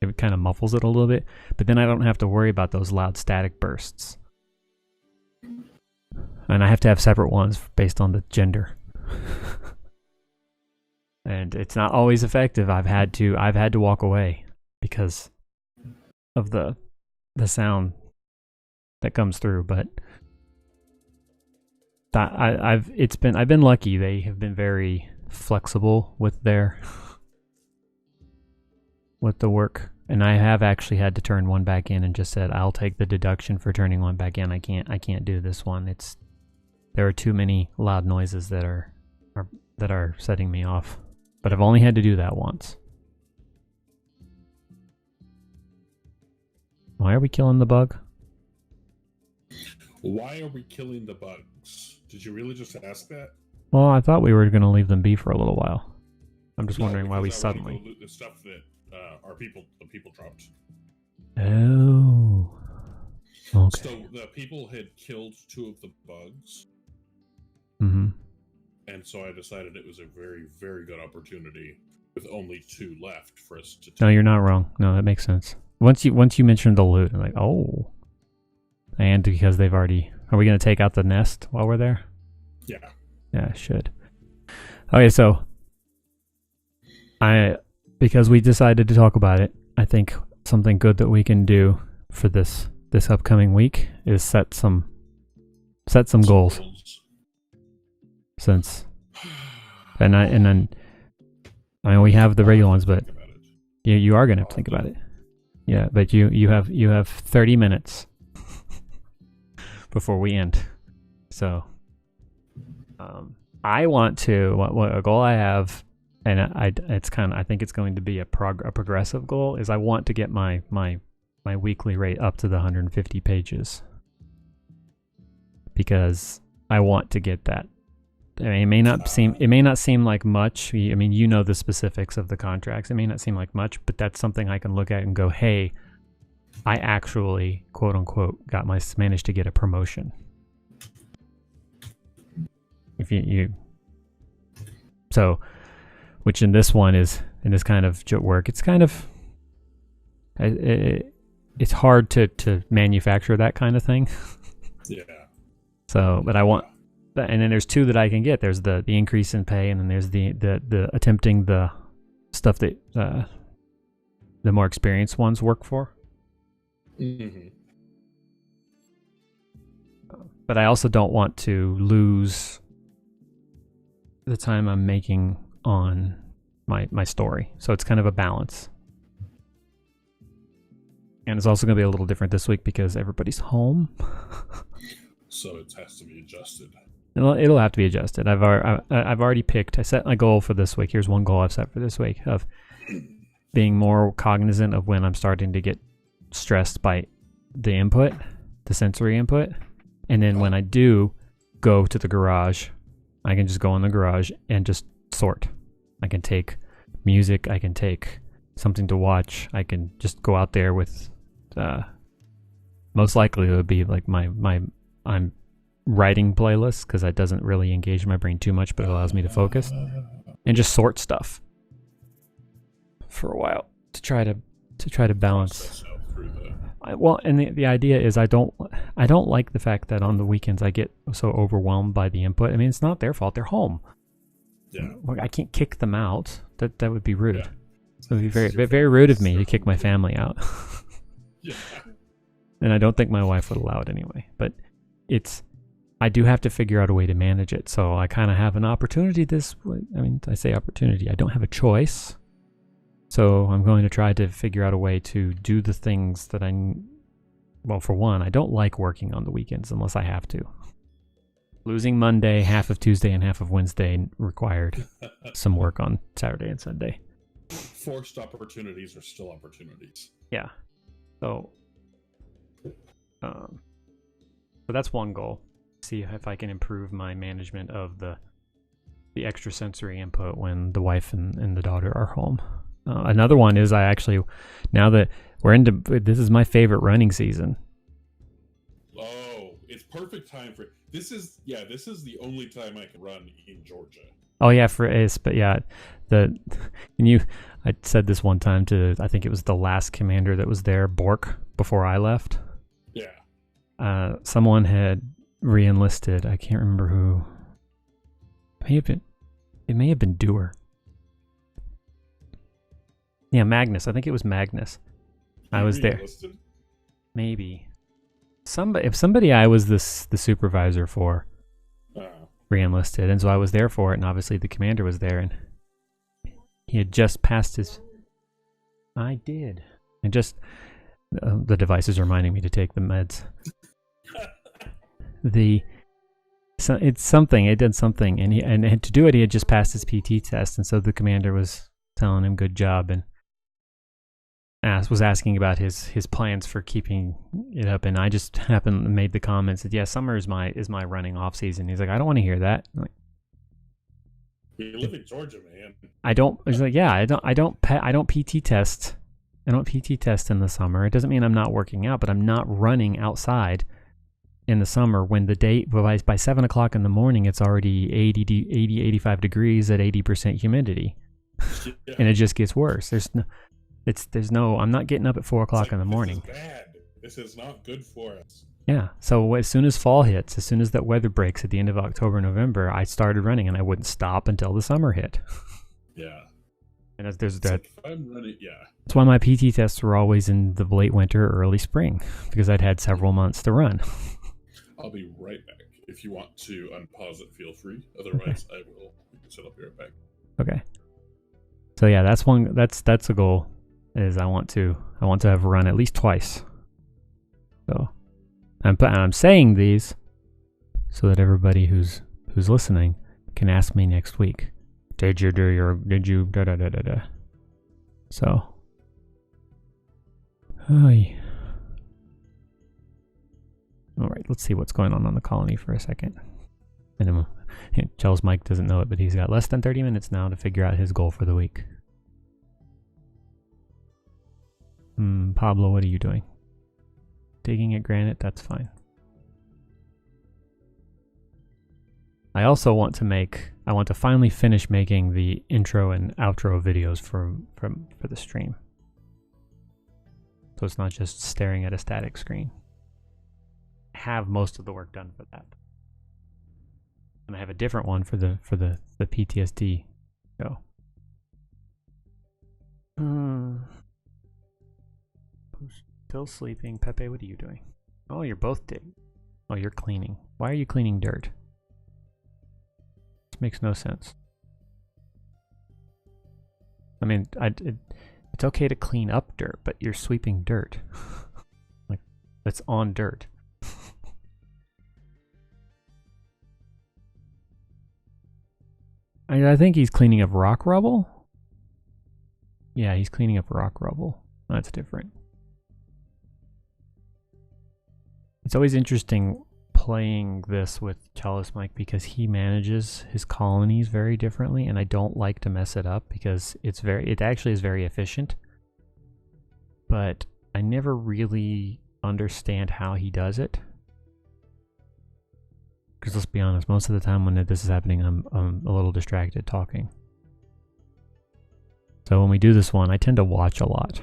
[SPEAKER 1] it kind of muffles it a little bit. But then I don't have to worry about those loud static bursts. And I have to have separate ones based on the gender. And it's not always effective. I've had to walk away because of the sound that comes through, but I've been lucky. They have been very flexible with the work, and I have actually had to turn one back in and just said I'll take the deduction for turning one back in. I can't do this one. There are too many loud noises that are setting me off. But I've only had to do that once. Why are we killing the bug?
[SPEAKER 2] Why are we killing the bugs? Did you really just ask that?
[SPEAKER 1] Well, I thought we were going to leave them be for a little while. I'm just wondering why we suddenly...
[SPEAKER 2] I want to go loot the stuff that the people dropped.
[SPEAKER 1] Oh. Okay.
[SPEAKER 2] So the people had killed 2 of the bugs.
[SPEAKER 1] Mm-hmm.
[SPEAKER 2] And so I decided it was a very, very good opportunity with only 2 left for us to...
[SPEAKER 1] No, you're not wrong. No, that makes sense. Once you mentioned the loot, I'm like, oh. And because they've already... Are we going to take out the nest while we're there?
[SPEAKER 2] Yeah.
[SPEAKER 1] Yeah, I should. Okay, so... Because we decided to talk about it, I think something good that we can do for this upcoming week is set some goals. And then we have the regular ones, but you are gonna have to think about it. Yeah, but you have 30 minutes before we end. So I want to what a goal I have, and I think it's going to be a progressive goal, is I want to get my weekly rate up to the 150 pages, because I want to get that. I mean, it may not seem like much. I mean, you know the specifics of the contracts. It may not seem like much, but that's something I can look at and go, "Hey, I actually, quote unquote, managed to get a promotion." If you so, which in this one is in this kind of work, it's kind of it's hard to manufacture that kind of thing.
[SPEAKER 2] Yeah.
[SPEAKER 1] So, but I want. And then there's 2 that I can get. There's the increase in pay, and then there's the attempting the stuff that the more experienced ones work for.
[SPEAKER 2] Mm-hmm.
[SPEAKER 1] But I also don't want to lose the time I'm making on my story. So it's kind of a balance. And it's also going to be a little different this week because everybody's home.
[SPEAKER 2] So it has to be adjusted.
[SPEAKER 1] It'll have to be adjusted. I've already picked. I set my goal for this week. Here's one goal I've set for this week of being more cognizant of when I'm starting to get stressed by the input, the sensory input, and then when I do go to the garage, I can just go in the garage and just sort. I can take music. I can take something to watch. I can just go out there with. Most likely it would be like I'm writing playlist, because that doesn't really engage my brain too much, but it allows me to focus and just sort stuff for a while to try to balance. And the idea is I don't like the fact that on the weekends I get so overwhelmed by the input. I mean, it's not their fault. They're home.
[SPEAKER 2] Yeah.
[SPEAKER 1] I can't kick them out. That would be rude.
[SPEAKER 2] Yeah.
[SPEAKER 1] It would be very, very rude of me to kick my family out.
[SPEAKER 2] Yeah.
[SPEAKER 1] And I don't think my wife would allow it anyway. But it's I do have to figure out a way to manage it. So I kind of have an opportunity I say opportunity. I don't have a choice. So I'm going to try to figure out a way to do the things that well, for one, I don't like working on the weekends unless I have to. Losing Monday, half of Tuesday, and half of Wednesday required some work on Saturday and Sunday.
[SPEAKER 2] Forced opportunities are still opportunities.
[SPEAKER 1] Yeah. So that's one goal. See if I can improve my management of the extrasensory input when the wife and the daughter are home. Another one is now that this is my favorite running season.
[SPEAKER 2] Oh, it's perfect time for this is the only time I can run in Georgia.
[SPEAKER 1] Oh yeah, I said this one time to, I think it was the last commander that was there, Bork, before I left.
[SPEAKER 2] Yeah.
[SPEAKER 1] Someone had re-enlisted. I can't remember who. It may have been Dewar. Yeah, Magnus. I think it was Magnus. I was there. Maybe. Somebody I was the supervisor for re-enlisted, and so I was there for it, and obviously the commander was there, and he had just passed his... I did. And just... the device is reminding me to take the meds. It did something, and to do it, he had just passed his PT test, and so the commander was telling him good job, and was asking about his plans for keeping it up, and I just made the comment, said, yeah, summer is my running off season. He's like, I don't want to hear that. I'm like,
[SPEAKER 2] you live in Georgia, man.
[SPEAKER 1] He's like, yeah, I don't PT test. I don't PT test in the summer. It doesn't mean I'm not working out, but I'm not running outside in the summer when by 7 o'clock in the morning, it's already 85 degrees at 80% humidity. Yeah. And it just gets worse. I'm not getting up at 4 o'clock in the morning.
[SPEAKER 2] This is bad. This is not good for us.
[SPEAKER 1] Yeah. So as soon as fall hits, as soon as that weather breaks at the end of October, November, I started running, and I wouldn't stop until the summer hit.
[SPEAKER 2] Yeah.
[SPEAKER 1] And there's that.
[SPEAKER 2] If I'm running, yeah.
[SPEAKER 1] That's why my PT tests were always in the late winter, early spring, because I'd had several months to run.
[SPEAKER 2] I'll be right back. If you want to unpause it, feel free. Otherwise, okay. I will set up here back. Okay.
[SPEAKER 1] So yeah, that's a goal. Is I want to have run at least twice. So I'm saying these so that everybody who's listening can ask me next week. Did you da da da da da? So. Hi. All right, let's see what's going on the colony for a second. And then Charles Mike doesn't know it, but he's got less than 30 minutes now to figure out his goal for the week. Pablo, what are you doing? Digging at granite? That's fine. I also want to finally finish making the intro and outro videos for the stream. So it's not just staring at a static screen. I have most of the work done for that. And I have a different one for the PTSD show. Still sleeping. Pepe, what are you doing? Oh, you're both digging. Oh, you're cleaning. Why are you cleaning dirt? This makes no sense. I mean, it's okay to clean up dirt, but you're sweeping dirt. Like, that's on dirt. I think he's cleaning up rock rubble. Yeah, he's cleaning up rock rubble. That's different. It's always interesting playing this with Chalice Mike because he manages his colonies very differently, and I don't like to mess it up because it actually is very efficient. But I never really understand how he does it. Because let's be honest, most of the time when this is happening, I'm a little distracted talking. So when we do this one, I tend to watch a lot.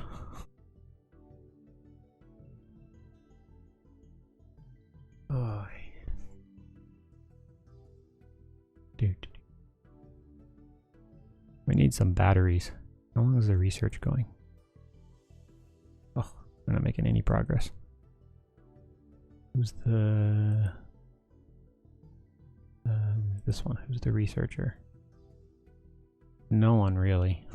[SPEAKER 1] Oh. Dude. We need some batteries. How long is the research going? Oh, we're not making any progress. Who's the... this one. Who's the researcher? No one really.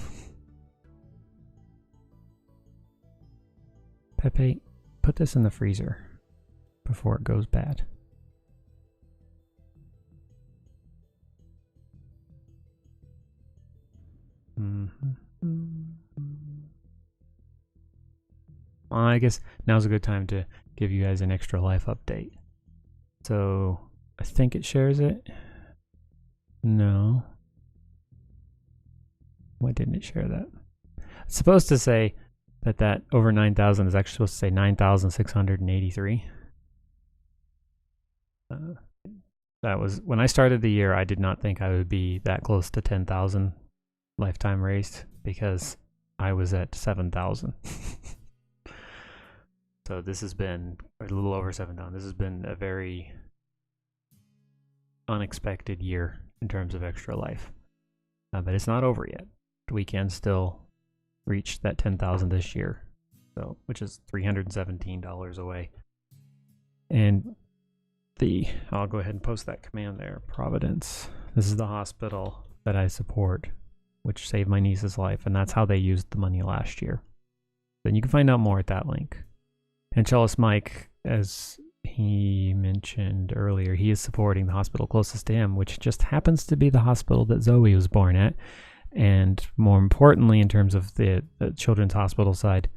[SPEAKER 1] Pepe, put this in the freezer before it goes bad. Well, I guess now's a good time to give you guys an extra life update. So, I think it shares it. No. Why didn't it share that? It's supposed to say that over 9,000 is actually supposed to say 9,683. That was when I started the year. I did not think I would be that close to 10,000 lifetime raised because I was at 7,000. So this has been a little over 7,000. This has been a very unexpected year in terms of extra life, but it's not over yet. We can still reach that 10,000 this year, so which is $317 away. And I'll go ahead and post that command there. Providence. This is the hospital that I support, which saved my niece's life, and that's how they used the money last year. Then you can find out more at that link. And Cellist Mike, as he mentioned earlier, he is supporting the hospital closest to him, which just happens to be the hospital that Zoe was born at. And more importantly, in terms of the children's hospital side,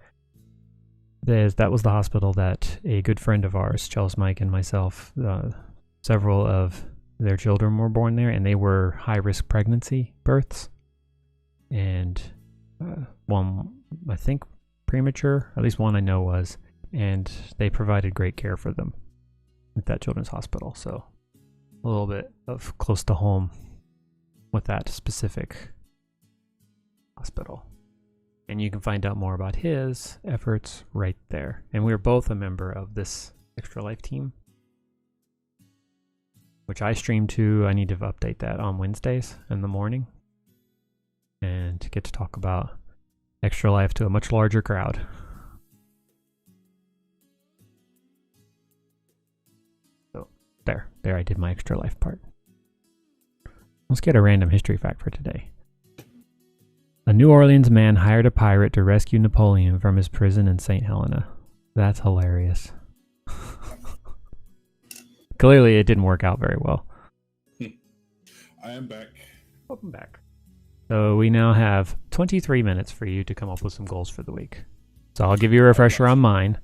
[SPEAKER 1] that was the hospital that a good friend of ours, Cellist Mike and myself, several of their children were born there, and they were high-risk pregnancy births. And one, I think, premature, at least one I know was, and they provided great care for them at that children's hospital. So a little bit of close to home with that specific hospital. And you can find out more about his efforts right there. And we're both a member of this Extra Life team, which I stream to. I need to update that on Wednesdays in the morning and get to talk about Extra Life to a much larger crowd. So there I did my Extra Life part. Let's get a random history fact for today. A New Orleans man hired a pirate to rescue Napoleon from his prison in St. Helena. That's hilarious. Clearly, it didn't work out very well.
[SPEAKER 2] I am back.
[SPEAKER 1] Welcome back. So we now have 23 minutes for you to come up with some goals for the week. So I'll give you a refresher on mine.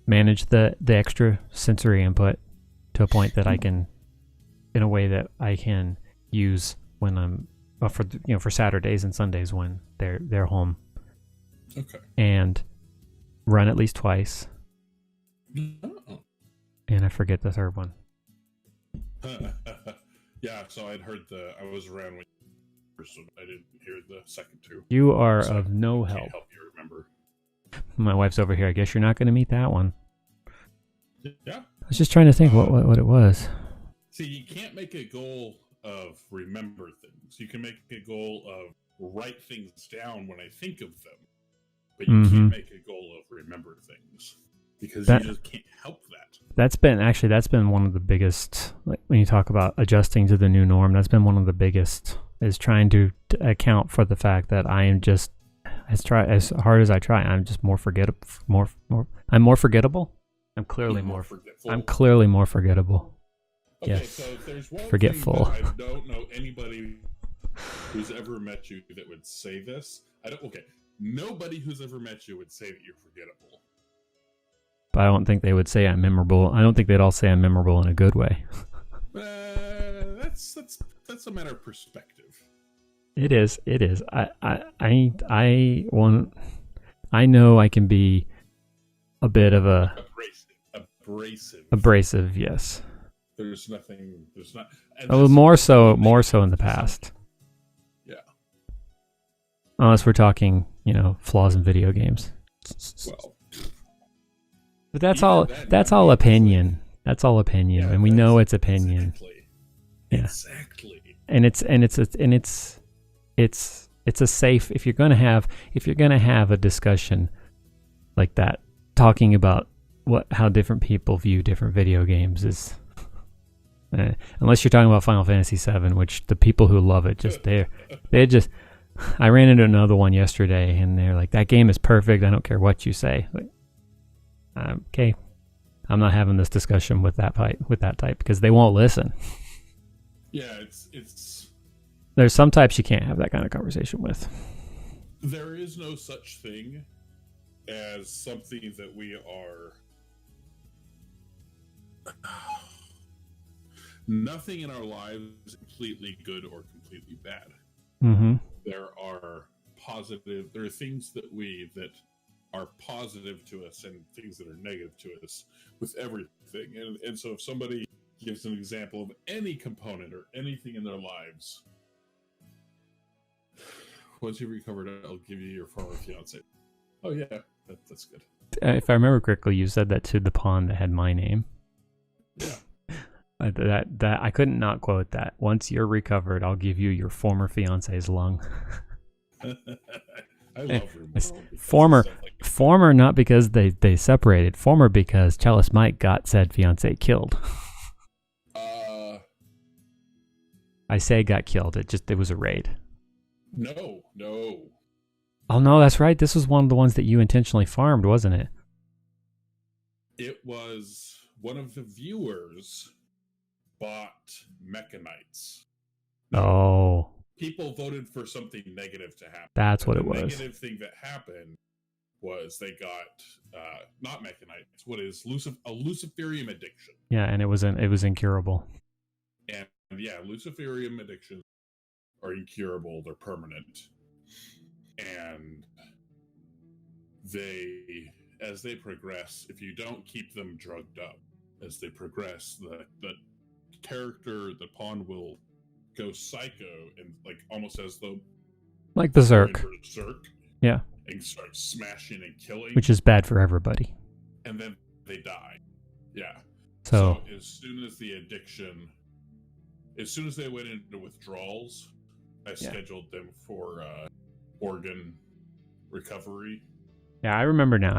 [SPEAKER 1] Manage the extra sensory input to a point that I can, in a way that I can use when I'm for Saturdays and Sundays when they're home.
[SPEAKER 2] Okay.
[SPEAKER 1] And run at least twice.
[SPEAKER 2] Oh.
[SPEAKER 1] And I forget the third one.
[SPEAKER 2] Yeah, so I was around when so I didn't hear the second two.
[SPEAKER 1] You are
[SPEAKER 2] so
[SPEAKER 1] of no
[SPEAKER 2] I
[SPEAKER 1] help.
[SPEAKER 2] can't help you remember.
[SPEAKER 1] My wife's over here. I guess you're not going to meet that one.
[SPEAKER 2] Yeah.
[SPEAKER 1] I was just trying to think what it was.
[SPEAKER 2] See, you can't make a goal of remember things. You can make a goal of write things down when I think of them, but you can't make a goal of remember things because you just can't help that. That's
[SPEAKER 1] been one of the biggest, like when you talk about adjusting to the new norm, that's been one of the biggest, is trying to account for the fact that I am just, as hard as I try, I'm just more forgettable. I'm more forgettable. I'm clearly more forgetful. I'm clearly more forgettable.
[SPEAKER 2] Okay,
[SPEAKER 1] yes.
[SPEAKER 2] So if there's one
[SPEAKER 1] forgetful.
[SPEAKER 2] thing that I don't know anybody who's ever met you that would say this. Nobody who's ever met you would say that you're forgettable.
[SPEAKER 1] But I don't think they would say I'm memorable. I don't think they'd all say I'm memorable in a good way.
[SPEAKER 2] That's a matter of perspective.
[SPEAKER 1] It is. I know I can be a bit of a abrasive, yes.
[SPEAKER 2] There's not.
[SPEAKER 1] More so in the past.
[SPEAKER 2] Yeah.
[SPEAKER 1] Unless we're talking, flaws in video games.
[SPEAKER 2] Well.
[SPEAKER 1] But that's all opinion. That's all opinion,
[SPEAKER 2] yeah,
[SPEAKER 1] and we know it's opinion.
[SPEAKER 2] Exactly.
[SPEAKER 1] Yeah.
[SPEAKER 2] Exactly.
[SPEAKER 1] And it's a safe, if you're gonna have a discussion like that, talking about how different people view different video games is Unless you're talking about Final Fantasy VII, which the people who love it I ran into another one yesterday, and they're like, "That game is perfect. I don't care what you say." Like, okay, I'm not having this discussion with that type because they won't listen.
[SPEAKER 2] Yeah, it's.
[SPEAKER 1] There's some types you can't have that kind of conversation with.
[SPEAKER 2] There is no such thing as something that we are. Nothing in our lives is completely good or completely bad.
[SPEAKER 1] Mm-hmm.
[SPEAKER 2] There are things that are positive to us and things that are negative to us with everything. And so if somebody gives an example of any component or anything in their lives, once you've recovered, I'll give you your former fiance. Oh yeah, that's good.
[SPEAKER 1] If I remember correctly, you said that to the pawn that had my name.
[SPEAKER 2] Yeah.
[SPEAKER 1] That I couldn't not quote that. Once you're recovered, I'll give you your former fiance's lung.
[SPEAKER 2] I love
[SPEAKER 1] Rimworld. Former not because they separated. Former because Chalice Mike got said fiance killed. I say got killed. It was a raid.
[SPEAKER 2] No.
[SPEAKER 1] Oh no, that's right. This was one of the ones that you intentionally farmed, wasn't it?
[SPEAKER 2] It was one of the viewers bought Mechanites.
[SPEAKER 1] Oh.
[SPEAKER 2] People voted for something negative to happen.
[SPEAKER 1] That's what it was.
[SPEAKER 2] The negative thing that happened was they got not Mechanites. What is a Luciferium addiction?
[SPEAKER 1] Yeah, and it was incurable.
[SPEAKER 2] And yeah, Luciferium addictions are incurable. They're permanent, and as they progress, if you don't keep them drugged up, as they progress, the character, the pawn will go psycho and like almost as though
[SPEAKER 1] like Berserk. Yeah.
[SPEAKER 2] And start smashing and killing.
[SPEAKER 1] Which is bad for everybody.
[SPEAKER 2] And then they die. Yeah.
[SPEAKER 1] So
[SPEAKER 2] as soon as they went into withdrawals, I scheduled them for organ recovery.
[SPEAKER 1] Yeah, I remember now.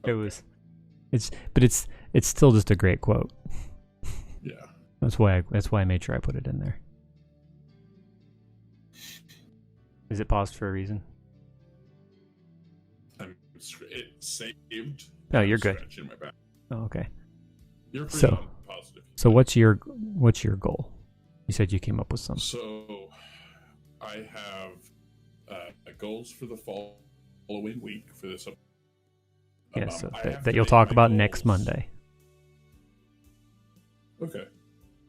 [SPEAKER 1] Okay. It's still just a great quote.
[SPEAKER 2] Yeah.
[SPEAKER 1] That's why I made sure I put it in there. Is it paused for a reason?
[SPEAKER 2] It saved.
[SPEAKER 1] No, you're good.
[SPEAKER 2] My back.
[SPEAKER 1] Oh, okay.
[SPEAKER 2] You're pretty positive.
[SPEAKER 1] So what's your goal? You said you came up with some.
[SPEAKER 2] So I have goals for the following week for this.
[SPEAKER 1] Yes, so that you'll talk about next Monday.
[SPEAKER 2] Okay,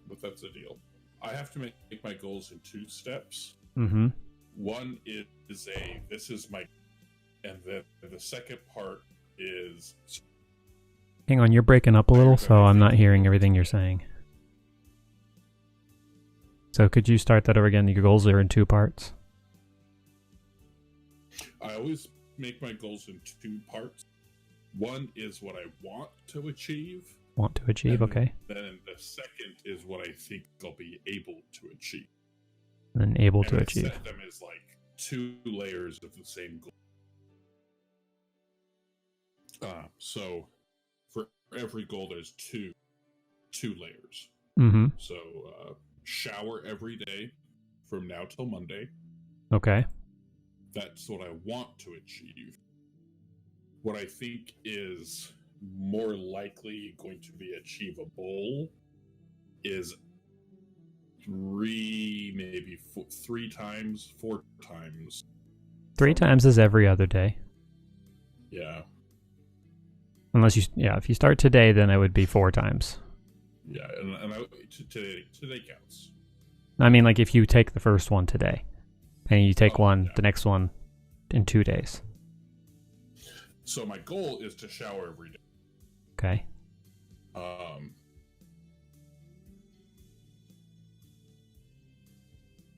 [SPEAKER 2] but that's a deal. I have to make my goals in 2 steps.
[SPEAKER 1] Mm-hmm.
[SPEAKER 2] One is this is my, and then the second part is.
[SPEAKER 1] Hang on, you're breaking up a little, so I'm not hearing everything you're saying. So could you start that over again? Your goals are in 2 parts.
[SPEAKER 2] I always make my goals in 2 parts. One is what I want to achieve.
[SPEAKER 1] Okay.
[SPEAKER 2] Then the second is what I think I'll be able to achieve.
[SPEAKER 1] And able to achieve.
[SPEAKER 2] Set them as like 2 layers of the same goal. So for every goal, there's two layers.
[SPEAKER 1] Mm-hmm.
[SPEAKER 2] So shower every day from now till Monday.
[SPEAKER 1] Okay.
[SPEAKER 2] That's what I want to achieve. What I think is more likely going to be achievable is 3 times, 4 times.
[SPEAKER 1] 3 times is every other day.
[SPEAKER 2] Yeah.
[SPEAKER 1] Unless if you start today, then it would be 4 times.
[SPEAKER 2] Yeah, and today counts.
[SPEAKER 1] I mean, like if you take the first one today, and you take the next one in 2 days.
[SPEAKER 2] So my goal is to shower every day.
[SPEAKER 1] Okay.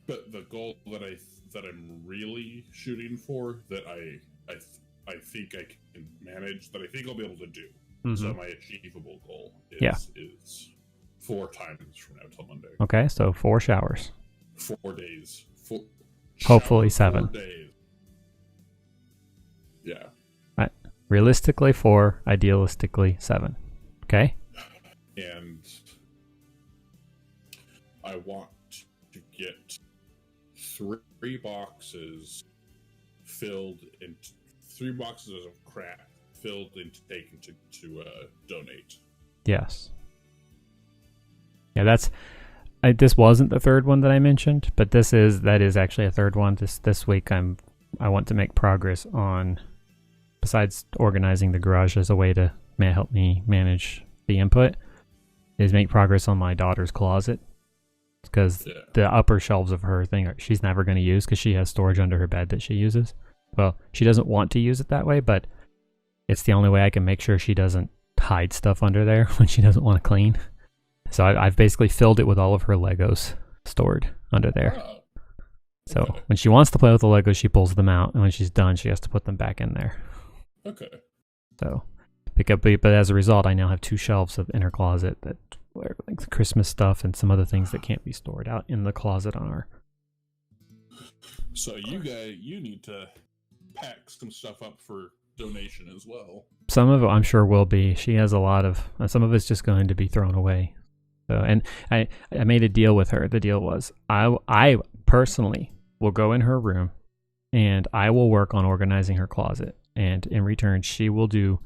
[SPEAKER 2] But the goal that I'm really shooting for, that I think I can manage, that I think I'll be able to do. Mm-hmm. So my achievable goal is 4 times from now till Monday.
[SPEAKER 1] Okay, so 4 showers.
[SPEAKER 2] 4 days.
[SPEAKER 1] Hopefully 7.
[SPEAKER 2] 4 days. Yeah.
[SPEAKER 1] Realistically 4, idealistically 7. Okay?
[SPEAKER 2] And I want to get 3 boxes filled and 3 boxes of crap filled and taken to donate.
[SPEAKER 1] Yes. Yeah, this wasn't the third one that I mentioned, but that is actually a third one. This week I want to make progress on, besides organizing the garage as a way to help me manage the input, is make progress on my daughter's closet, because the upper shelves of her thing she's never going to use because she has storage under her bed that she uses. Well, she doesn't want to use it that way, but it's the only way I can make sure she doesn't hide stuff under there when she doesn't want to clean. So I've basically filled it with all of her Legos stored under there.
[SPEAKER 2] Oh,
[SPEAKER 1] so
[SPEAKER 2] okay.
[SPEAKER 1] when she wants to play with the Legos, she pulls them out, and when she's done, she has to put them back in there.
[SPEAKER 2] Okay.
[SPEAKER 1] So but as a result, I now have 2 shelves in her closet that where like the Christmas stuff and some other things that can't be stored out in the closet on her.
[SPEAKER 2] So you need to pack some stuff up for donation as well.
[SPEAKER 1] Some of it I'm sure will be. She has a lot of some of it's just going to be thrown away. So, and I made a deal with her. The deal was I personally will go in her room and I will work on organizing her closet, and in return she will do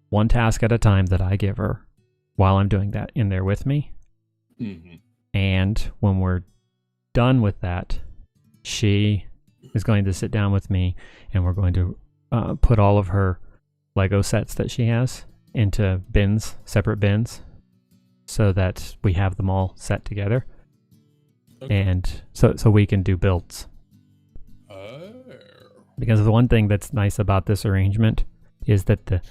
[SPEAKER 1] one task at a time that I give her while I'm doing that in there with me.
[SPEAKER 2] Mm-hmm.
[SPEAKER 1] And when we're done with that, she is going to sit down with me and we're going to put all of her Lego sets that she has into bins, separate bins, so that we have them all set together. Okay. And so we can do builds. Because the one thing that's nice about this arrangement is that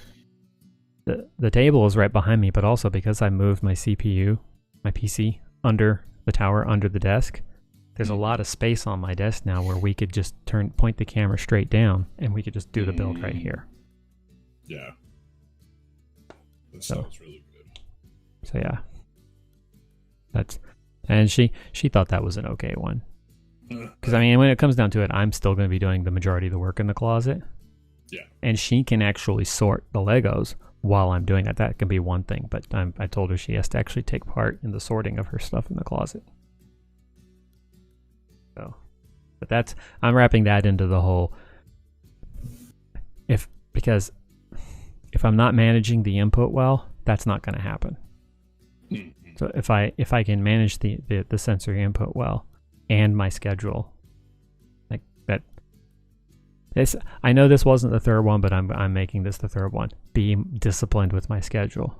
[SPEAKER 1] the table is right behind me, but also because I moved my CPU, my PC, under the tower, under the desk, there's a lot of space on my desk now where we could just point the camera straight down and we could just do the build right here.
[SPEAKER 2] Yeah. That sounds really good.
[SPEAKER 1] So yeah. And she thought that was an okay one. Because I mean, when it comes down to it, I'm still going to be doing the majority of the work in the closet.
[SPEAKER 2] Yeah. And
[SPEAKER 1] she can actually sort the Legos while I'm doing that. That can be one thing, but I told her she has to actually take part in the sorting of her stuff in the closet. So, but I'm wrapping that into the whole, because if I'm not managing the input well, that's not going to happen. Mm-hmm. So if I can manage the sensory input well and my schedule, like that, I know this wasn't the third one, but I'm making this the third one. Be disciplined with my schedule,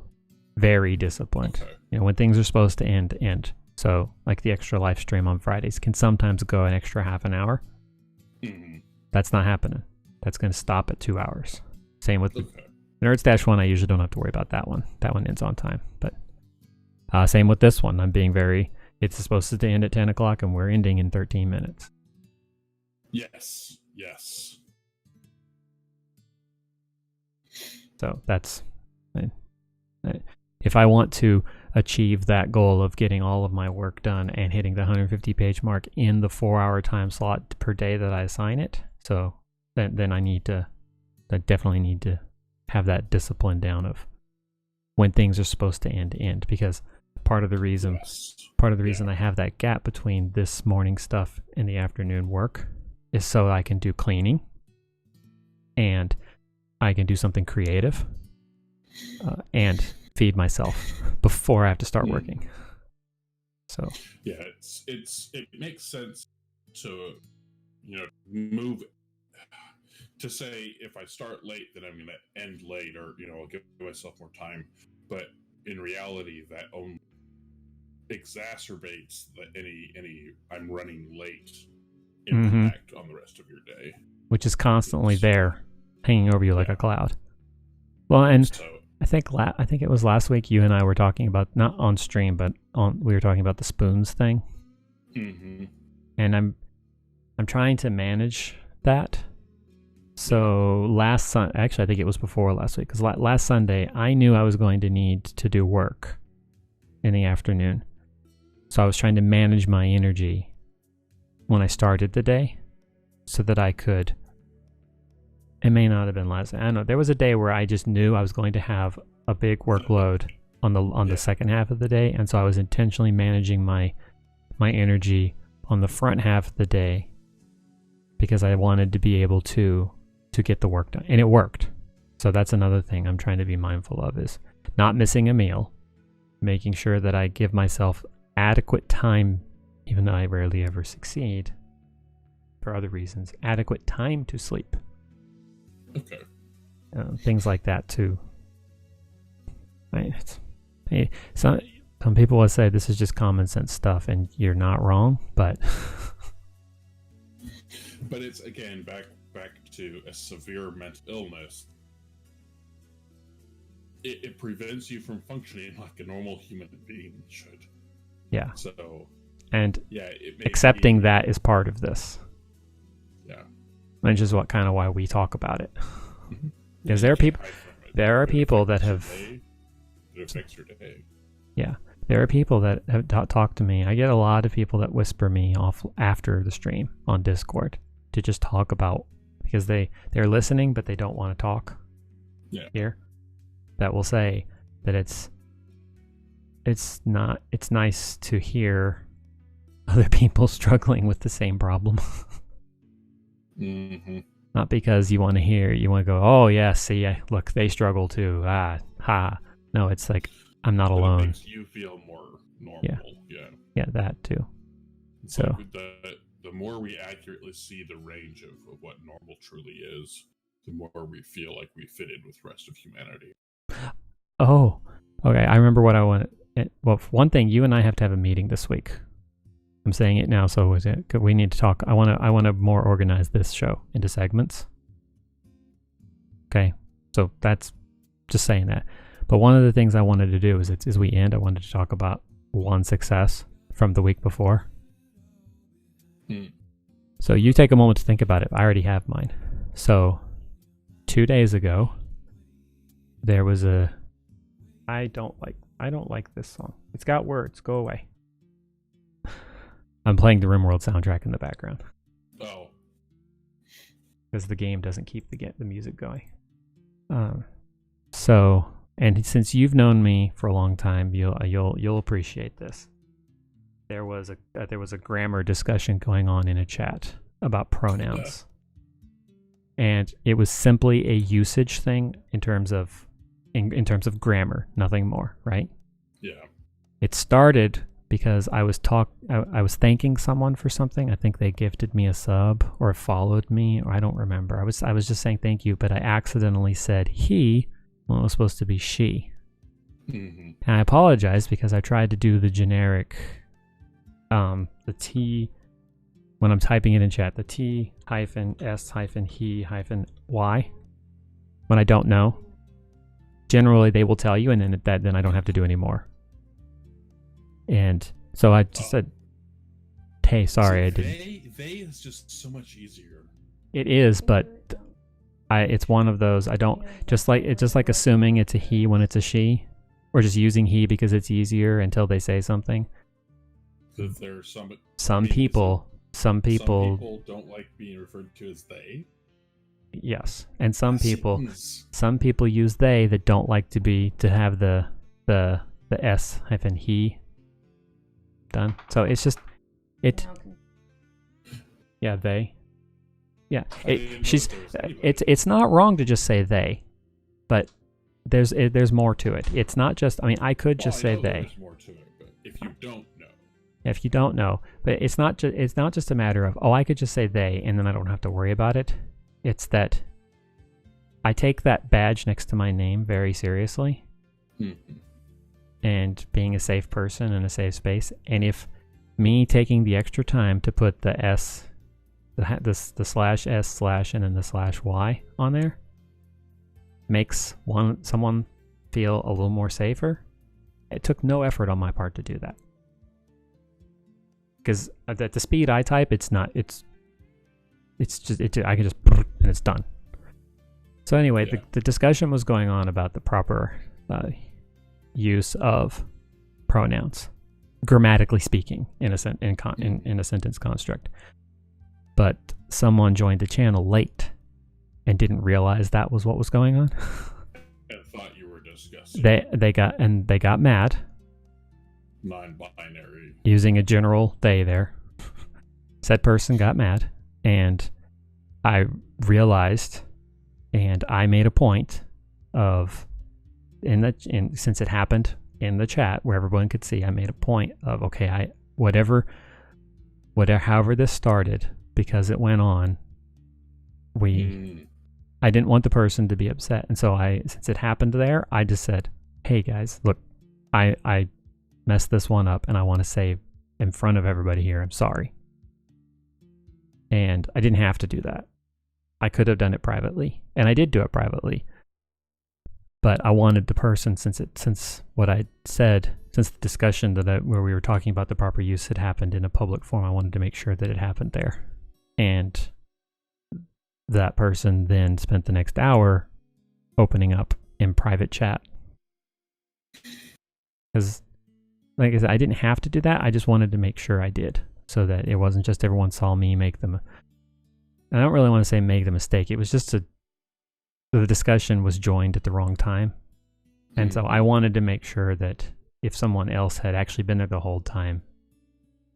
[SPEAKER 1] very disciplined. Okay. When things are supposed to end. So like the extra live stream on Fridays can sometimes go an extra half an hour. Mm-hmm. That's not happening. That's going to stop at 2 hours. Same with the Nerd Stash one. I usually don't have to worry about that one. That one ends on time. But same with this one. I'm being it's supposed to end at 10 o'clock and we're ending in 13 minutes.
[SPEAKER 2] Yes.
[SPEAKER 1] So that's, if I want to achieve that goal of getting all of my work done and hitting the 150 page mark in the 4-hour time slot per day that I assign it, so then I definitely need to have that discipline down of when things are supposed to end, because part of the reason I have that gap between this morning stuff and the afternoon work is so I can do cleaning and I can do something creative and feed myself before I have to start working. So
[SPEAKER 2] yeah, it makes sense to move to say if I start late then I'm going to end late, or I'll give myself more time. But in reality, that only exacerbates any I'm running late impact on the rest of your day,
[SPEAKER 1] which is constantly there, hanging over you like a cloud. Well, and I think it was last week you and I were talking about, not on stream, but we were talking about the spoons thing. Mm-hmm. And I'm trying to manage that. So actually I think it was before last week, because last Sunday I knew I was going to need to do work in the afternoon. So I was trying to manage my energy when I started the day so that I could. It may not have been last. I don't know. There was a day where I just knew I was going to have a big workload on the second half of the day, and so I was intentionally managing my my energy on the front half of the day because I wanted to be able to get the work done. And it worked. So that's another thing I'm trying to be mindful of, is not missing a meal, making sure that I give myself adequate time, even though I rarely ever succeed for other reasons, adequate time to sleep.
[SPEAKER 2] Okay.
[SPEAKER 1] Things like that too. Some people will say this is just common sense stuff, and you're not wrong, but
[SPEAKER 2] but it's again back to a severe mental illness. It prevents you from functioning like a normal human being should.
[SPEAKER 1] Yeah.
[SPEAKER 2] So,
[SPEAKER 1] and
[SPEAKER 2] yeah,
[SPEAKER 1] accepting that is part of this.
[SPEAKER 2] Yeah.
[SPEAKER 1] Which is why we talk about it. Because there are people that have.
[SPEAKER 2] It affects your day.
[SPEAKER 1] Yeah, there are people that have talked to me. I get a lot of people that whisper me off after the stream on Discord to just talk about, because they're listening but they don't want to talk.
[SPEAKER 2] Yeah.
[SPEAKER 1] Here, that will say that it's nice to hear other people struggling with the same problem.
[SPEAKER 2] Mm-hmm.
[SPEAKER 1] Not because you want to go, oh yeah, see, look, they struggle too. Ha. No, it's like, I'm not alone.
[SPEAKER 2] It makes you feel more normal.
[SPEAKER 1] Yeah, that too.
[SPEAKER 2] It's
[SPEAKER 1] so
[SPEAKER 2] like the more we accurately see the range of what normal truly is, the more we feel like we fit in with the rest of humanity.
[SPEAKER 1] Oh, okay. I remember what I wanted. Well, for one thing, you and I have to have a meeting this week. I'm saying it now, so we need to talk. I want to more organize this show into segments. Okay, so that's just saying that. But one of the things I wanted to do is as we end, I wanted to talk about one success from the week before. So you take a moment to think about it. I already have mine. So 2 days ago, there was I don't like this song. It's got words. Go away. I'm playing the Rimworld soundtrack in the background.
[SPEAKER 2] Oh.
[SPEAKER 1] Because the game doesn't keep the music going. So, and since you've known me for a long time, you'll appreciate this. There was a grammar discussion going on in a chat about pronouns. And it was simply a usage thing in terms of grammar, nothing more, right?
[SPEAKER 2] Yeah.
[SPEAKER 1] It started because I was thanking someone for something. I think they gifted me a sub or followed me, or I don't remember. I was just saying thank you, but I accidentally said he when it was supposed to be she.
[SPEAKER 2] Mm-hmm.
[SPEAKER 1] And I apologize because I tried to do the generic, the T, when I'm typing it in chat, the T -S -he -y, when I don't know. Generally, they will tell you, and then I don't have to do any more. And so I just said, hey, sorry, I didn't.
[SPEAKER 2] They is just so much easier.
[SPEAKER 1] It is, but it's one of those, I don't, it's just like assuming it's a he when it's a she, or just using he because it's easier until they say something.
[SPEAKER 2] There's
[SPEAKER 1] some people
[SPEAKER 2] don't like being referred to as they.
[SPEAKER 1] Yes, and some people use they that don't like to have the S -he done. So it's just yeah, they. Yeah, it's not wrong to just say they, but there's more to it. It's not just, I mean, I could just say they.
[SPEAKER 2] There's more to it, but if you don't know. But it's not just a matter of, I could just say they and then I don't have to worry about it. It's that I take that badge next to my name very seriously. Mm-hmm.
[SPEAKER 1] And being a safe person in a safe space. And if me taking the extra time to put the S, the /S/ and then the /Y on there makes someone feel a little more safer, it took no effort on my part to do that. Because at the speed I type, it's just, I can just, and it's done. So anyway,
[SPEAKER 2] Yeah.
[SPEAKER 1] the discussion was going on about the proper use of pronouns, grammatically speaking, in a sentence construct. But someone joined the channel late and didn't realize that was what was going on.
[SPEAKER 2] I thought you were discussing
[SPEAKER 1] They got mad.
[SPEAKER 2] non-binary
[SPEAKER 1] using a general they there. Said person got mad, and I realized, and I made a point of, since it happened in the chat where everyone could see, I made a point of, okay, whatever, however this started, because it went on, I didn't want the person to be upset, and so since it happened there, I just said, hey guys, look, I messed this one up, and I want to say in front of everybody here, I'm sorry. And I didn't have to do that. I could have done it privately, and I did do it privately. But I wanted the person, since what I said, since the discussion where we were talking about the proper use had happened in a public forum, I wanted to make sure that it happened there. And that person then spent the next hour opening up in private chat. Because, like I said, I didn't have to do that. I just wanted to make sure I did, so that it wasn't just everyone saw me make them. I don't really want to say make the mistake. It was just the discussion was joined at the wrong time. And so I wanted to make sure that if someone else had actually been there the whole time,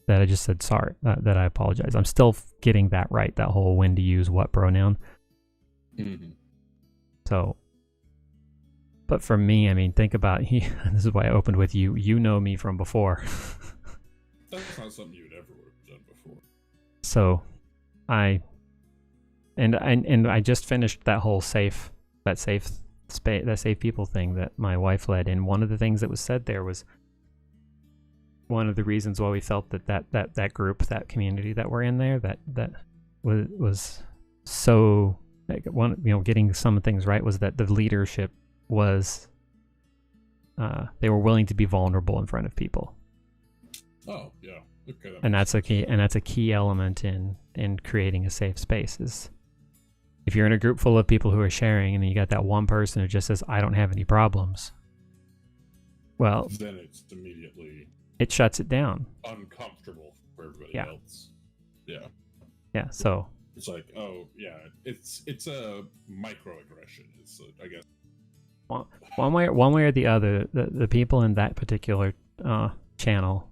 [SPEAKER 1] that I just said sorry, that I apologize. I'm still getting that right, that whole when to use what pronoun. So, but for me, I mean, think about, this is why I opened with you. You know me from before.
[SPEAKER 2] That's not something you'd ever would have done before.
[SPEAKER 1] So, I just finished that whole safe people thing that my wife led, and one of the things that was said there was one of the reasons why we felt that group, that community that we're in there, that was so, like, getting some things right, was that the leadership was they were willing to be vulnerable in front of people.
[SPEAKER 2] Oh yeah, okay.
[SPEAKER 1] That's a key element in creating a safe space. Is if you're in a group full of people who are sharing, and then you got that one person who just says, I don't have any problems, well,
[SPEAKER 2] then it's immediately,
[SPEAKER 1] it shuts it down.
[SPEAKER 2] Uncomfortable for everybody else. Yeah.
[SPEAKER 1] Yeah. So
[SPEAKER 2] it's like, oh yeah, it's a microaggression. It's I guess
[SPEAKER 1] one way or the other, the people in that particular channel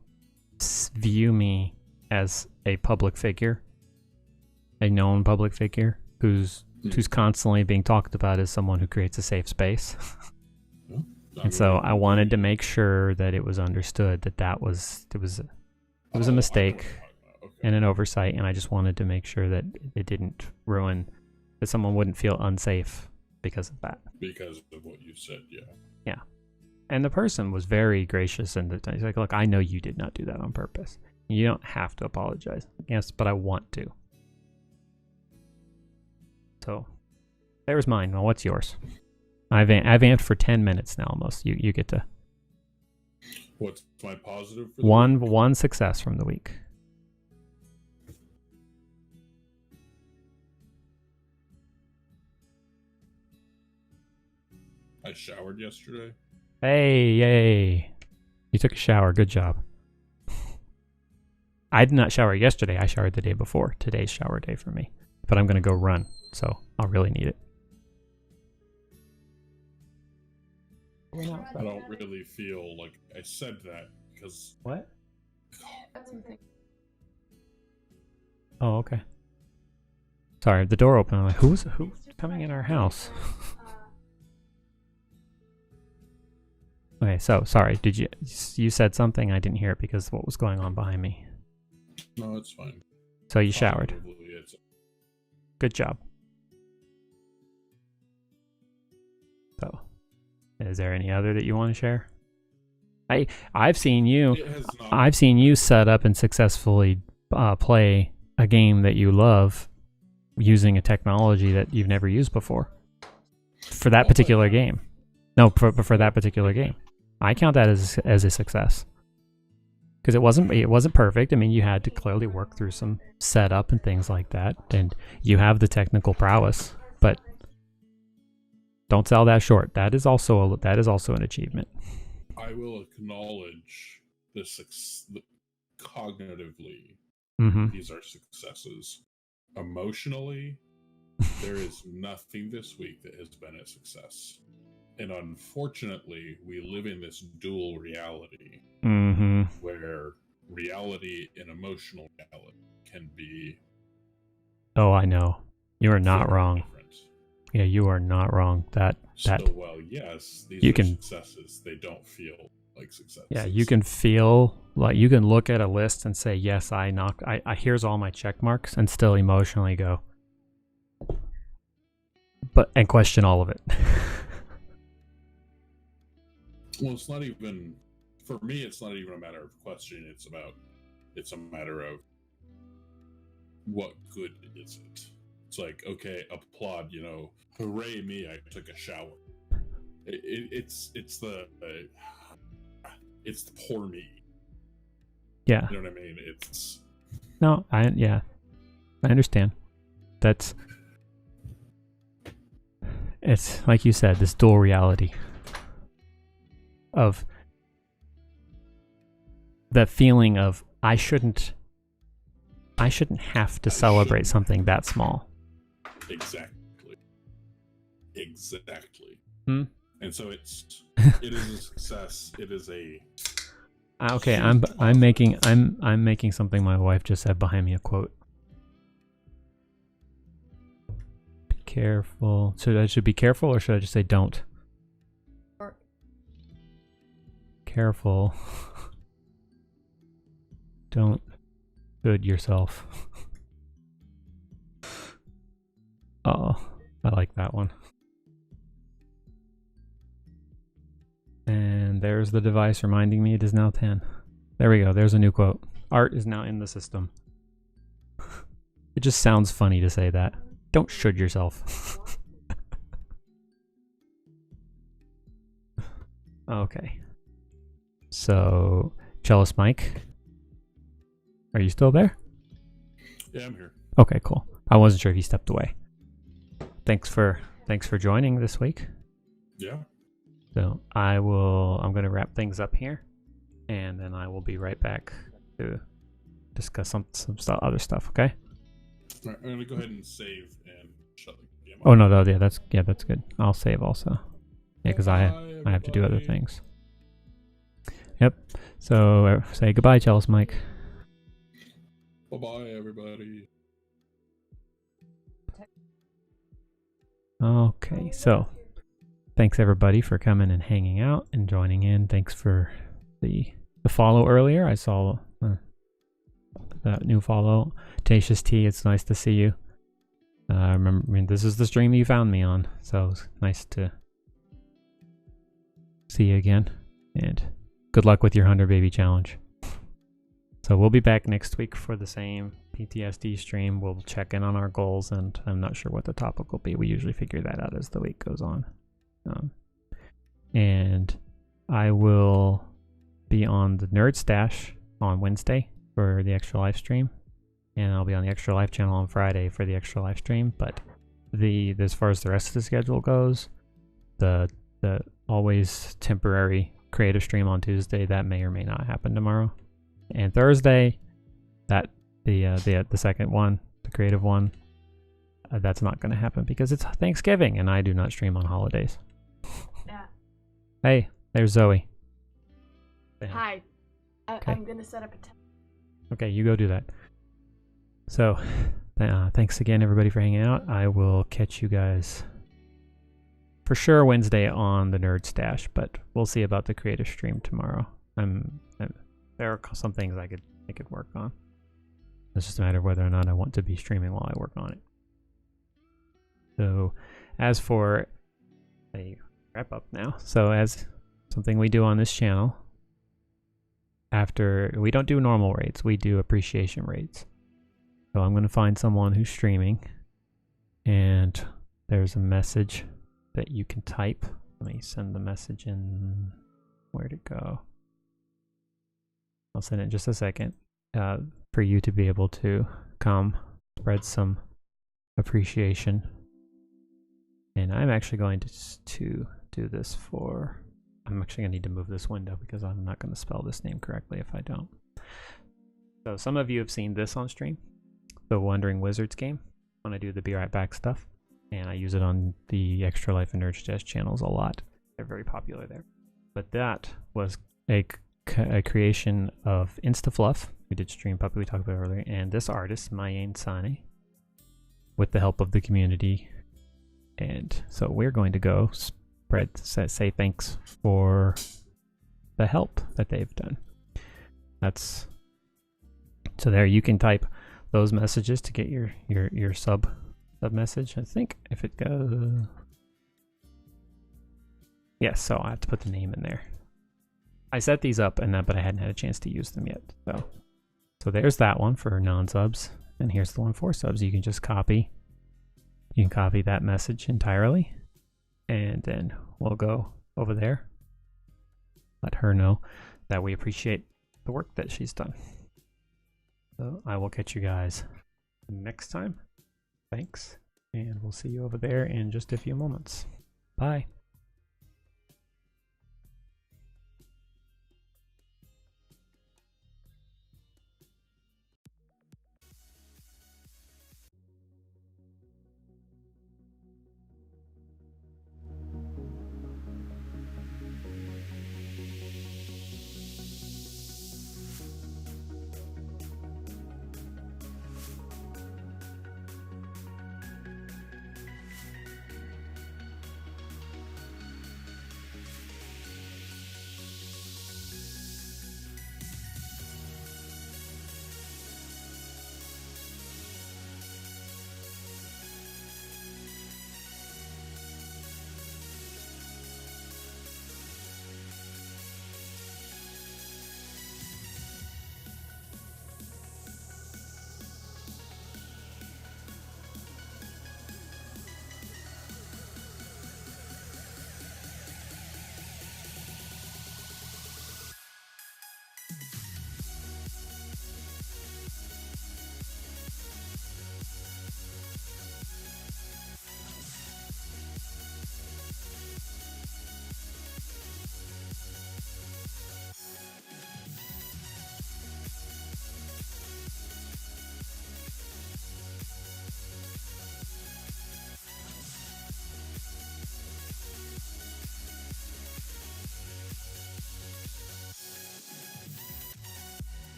[SPEAKER 1] view me as a public figure, a known public figure who's constantly being talked about as someone who creates a safe space. And so I wanted to make sure that it was understood that it was a mistake and an oversight, and I just wanted to make sure that it didn't ruin, that someone wouldn't feel unsafe because of that.
[SPEAKER 2] Because of what you said, yeah.
[SPEAKER 1] Yeah. And the person was very gracious, and he's like, look, I know you did not do that on purpose. You don't have to apologize. Yes, but I want to. So, there's mine. Well, what's yours? I've amped for 10 minutes now almost. You get to...
[SPEAKER 2] What's my positive for the
[SPEAKER 1] week?
[SPEAKER 2] Week?
[SPEAKER 1] One success from the week.
[SPEAKER 2] I showered yesterday.
[SPEAKER 1] Hey, yay. You took a shower. Good job. I did not shower yesterday. I showered the day before. Today's shower day for me. But I'm going to go run, so I'll really need it.
[SPEAKER 2] I don't really feel like I said that because...
[SPEAKER 1] What? Oh, okay. Sorry, the door opened. I'm like, who's coming in our house? Okay, so sorry. Did you said something? I didn't hear it because of what was going on behind me.
[SPEAKER 2] No, it's fine.
[SPEAKER 1] So you showered. Good job. So, is there any other that you want to share? I've seen you set up and successfully play a game that you love using a technology that you've never used before. For that particular game. No, for that particular game. I count that as a success. Because it wasn't perfect. I mean, you had to clearly work through some setup and things like that, and you have the technical prowess. But don't sell that short. That is also an achievement.
[SPEAKER 2] I will acknowledge cognitively.
[SPEAKER 1] Mm-hmm.
[SPEAKER 2] These are successes. Emotionally, there is nothing this week that has been a success. And unfortunately, we live in this dual reality
[SPEAKER 1] mm-hmm.
[SPEAKER 2] where reality and emotional reality can be.
[SPEAKER 1] Oh, I know. You are not
[SPEAKER 2] very
[SPEAKER 1] wrong.
[SPEAKER 2] different.
[SPEAKER 1] Yeah, you are not wrong. That
[SPEAKER 2] So, well, yes, these
[SPEAKER 1] you
[SPEAKER 2] are
[SPEAKER 1] can-
[SPEAKER 2] successes. They don't feel like successes.
[SPEAKER 1] yeah, you can feel like you can look at a list and say, yes, I here's all my check marks, and still emotionally go, and question all of it.
[SPEAKER 2] Well, it's not even, for me, it's not even a matter of question. It's a matter of what good is it? It's like, okay, applaud, hooray me, I took a shower. It's the poor me.
[SPEAKER 1] Yeah.
[SPEAKER 2] You know what I mean?
[SPEAKER 1] I understand. It's like you said, this dual reality of that feeling of I shouldn't have to celebrate something that small.
[SPEAKER 2] Exactly.
[SPEAKER 1] Hmm?
[SPEAKER 2] And so it is a success. It is a
[SPEAKER 1] okay. I'm making something my wife just said behind me a quote. Be careful. So I should be careful, or should I just say don't? Careful. Don't good yourself. Oh, I like that one. And there's the device reminding me it is now 10. There we go. There's a new quote. Art is now in the system. It just sounds funny to say that. Don't should yourself. Okay. So, Cellist Mike, are you still there?
[SPEAKER 2] Yeah, I'm here.
[SPEAKER 1] Okay, cool. I wasn't sure if you stepped away. Thanks for joining this week.
[SPEAKER 2] Yeah.
[SPEAKER 1] So I'm going to wrap things up here, and then I will be right back to discuss some other stuff. Okay.
[SPEAKER 2] All right, I'm gonna go ahead and save and shut the game off.
[SPEAKER 1] Oh no, that's good. I'll save also. Yeah, because I have to do other
[SPEAKER 2] everybody.
[SPEAKER 1] things. Yep. So say goodbye, Chalice Mike.
[SPEAKER 2] Bye-bye, everybody.
[SPEAKER 1] Okay, so thanks everybody for coming and hanging out and joining in. Thanks for the follow earlier. I saw that new follow. Tatius T, it's nice to see you. This is the stream you found me on, so it's nice to see you again. And good luck with your 100 baby challenge. So we'll be back next week for the same PTSD stream. We'll check in on our goals, and I'm not sure what the topic will be. We usually figure that out as the week goes on. And I will be on the Nerd Stash on Wednesday for the Extra Life stream, and I'll be on the Extra Life channel on Friday for the Extra Life stream. But as far as the rest of the schedule goes, the always temporary creative stream on Tuesday, that may or may not happen tomorrow. And Thursday, that the second one, the creative one, that's not going to happen because it's Thanksgiving and I do not stream on holidays.
[SPEAKER 3] Yeah.
[SPEAKER 1] Hey, there's Zoe.
[SPEAKER 3] Hi.
[SPEAKER 1] Okay.
[SPEAKER 3] I'm gonna set up a
[SPEAKER 1] Okay, you go do that. So, thanks again, everybody, for hanging out. I will catch you guys for sure Wednesday on the Nerd Stash, but we'll see about the creative stream tomorrow. There are some things I could work on. It's just a matter of whether or not I want to be streaming while I work on it. So, as for a wrap up now, so as something we do on this channel, after we don't do normal rates, we do appreciation rates. So I'm going to find someone who's streaming, and there's a message that you can type. Let me send the message in. Where'd it go? I'll send it in just a second for you to be able to come spread some appreciation. And I'm actually going to do this for... I'm actually going to need to move this window because I'm not going to spell this name correctly if I don't. So some of you have seen this on stream, the Wandering Wizards game, when I do the Be Right Back stuff. And I use it on the Extra Life and Nerd Stash channels a lot. They're very popular there. But that was a a creation of InstaFluff. We did Stream Puppet, we talked about earlier, and this artist, Mayane Sane, with the help of the community. And so we're going to go say thanks for the help that they've done. So there you can type those messages to get your sub message. I think if it goes, yes, so I have to put the name in there. I set these up but I hadn't had a chance to use them yet. So there's that one for non-subs, and here's the one for subs. You can just copy. You can copy that message entirely, and then we'll go over there, let her know that we appreciate the work that she's done. So I will catch you guys next time. Thanks, and we'll see you over there in just a few moments. Bye.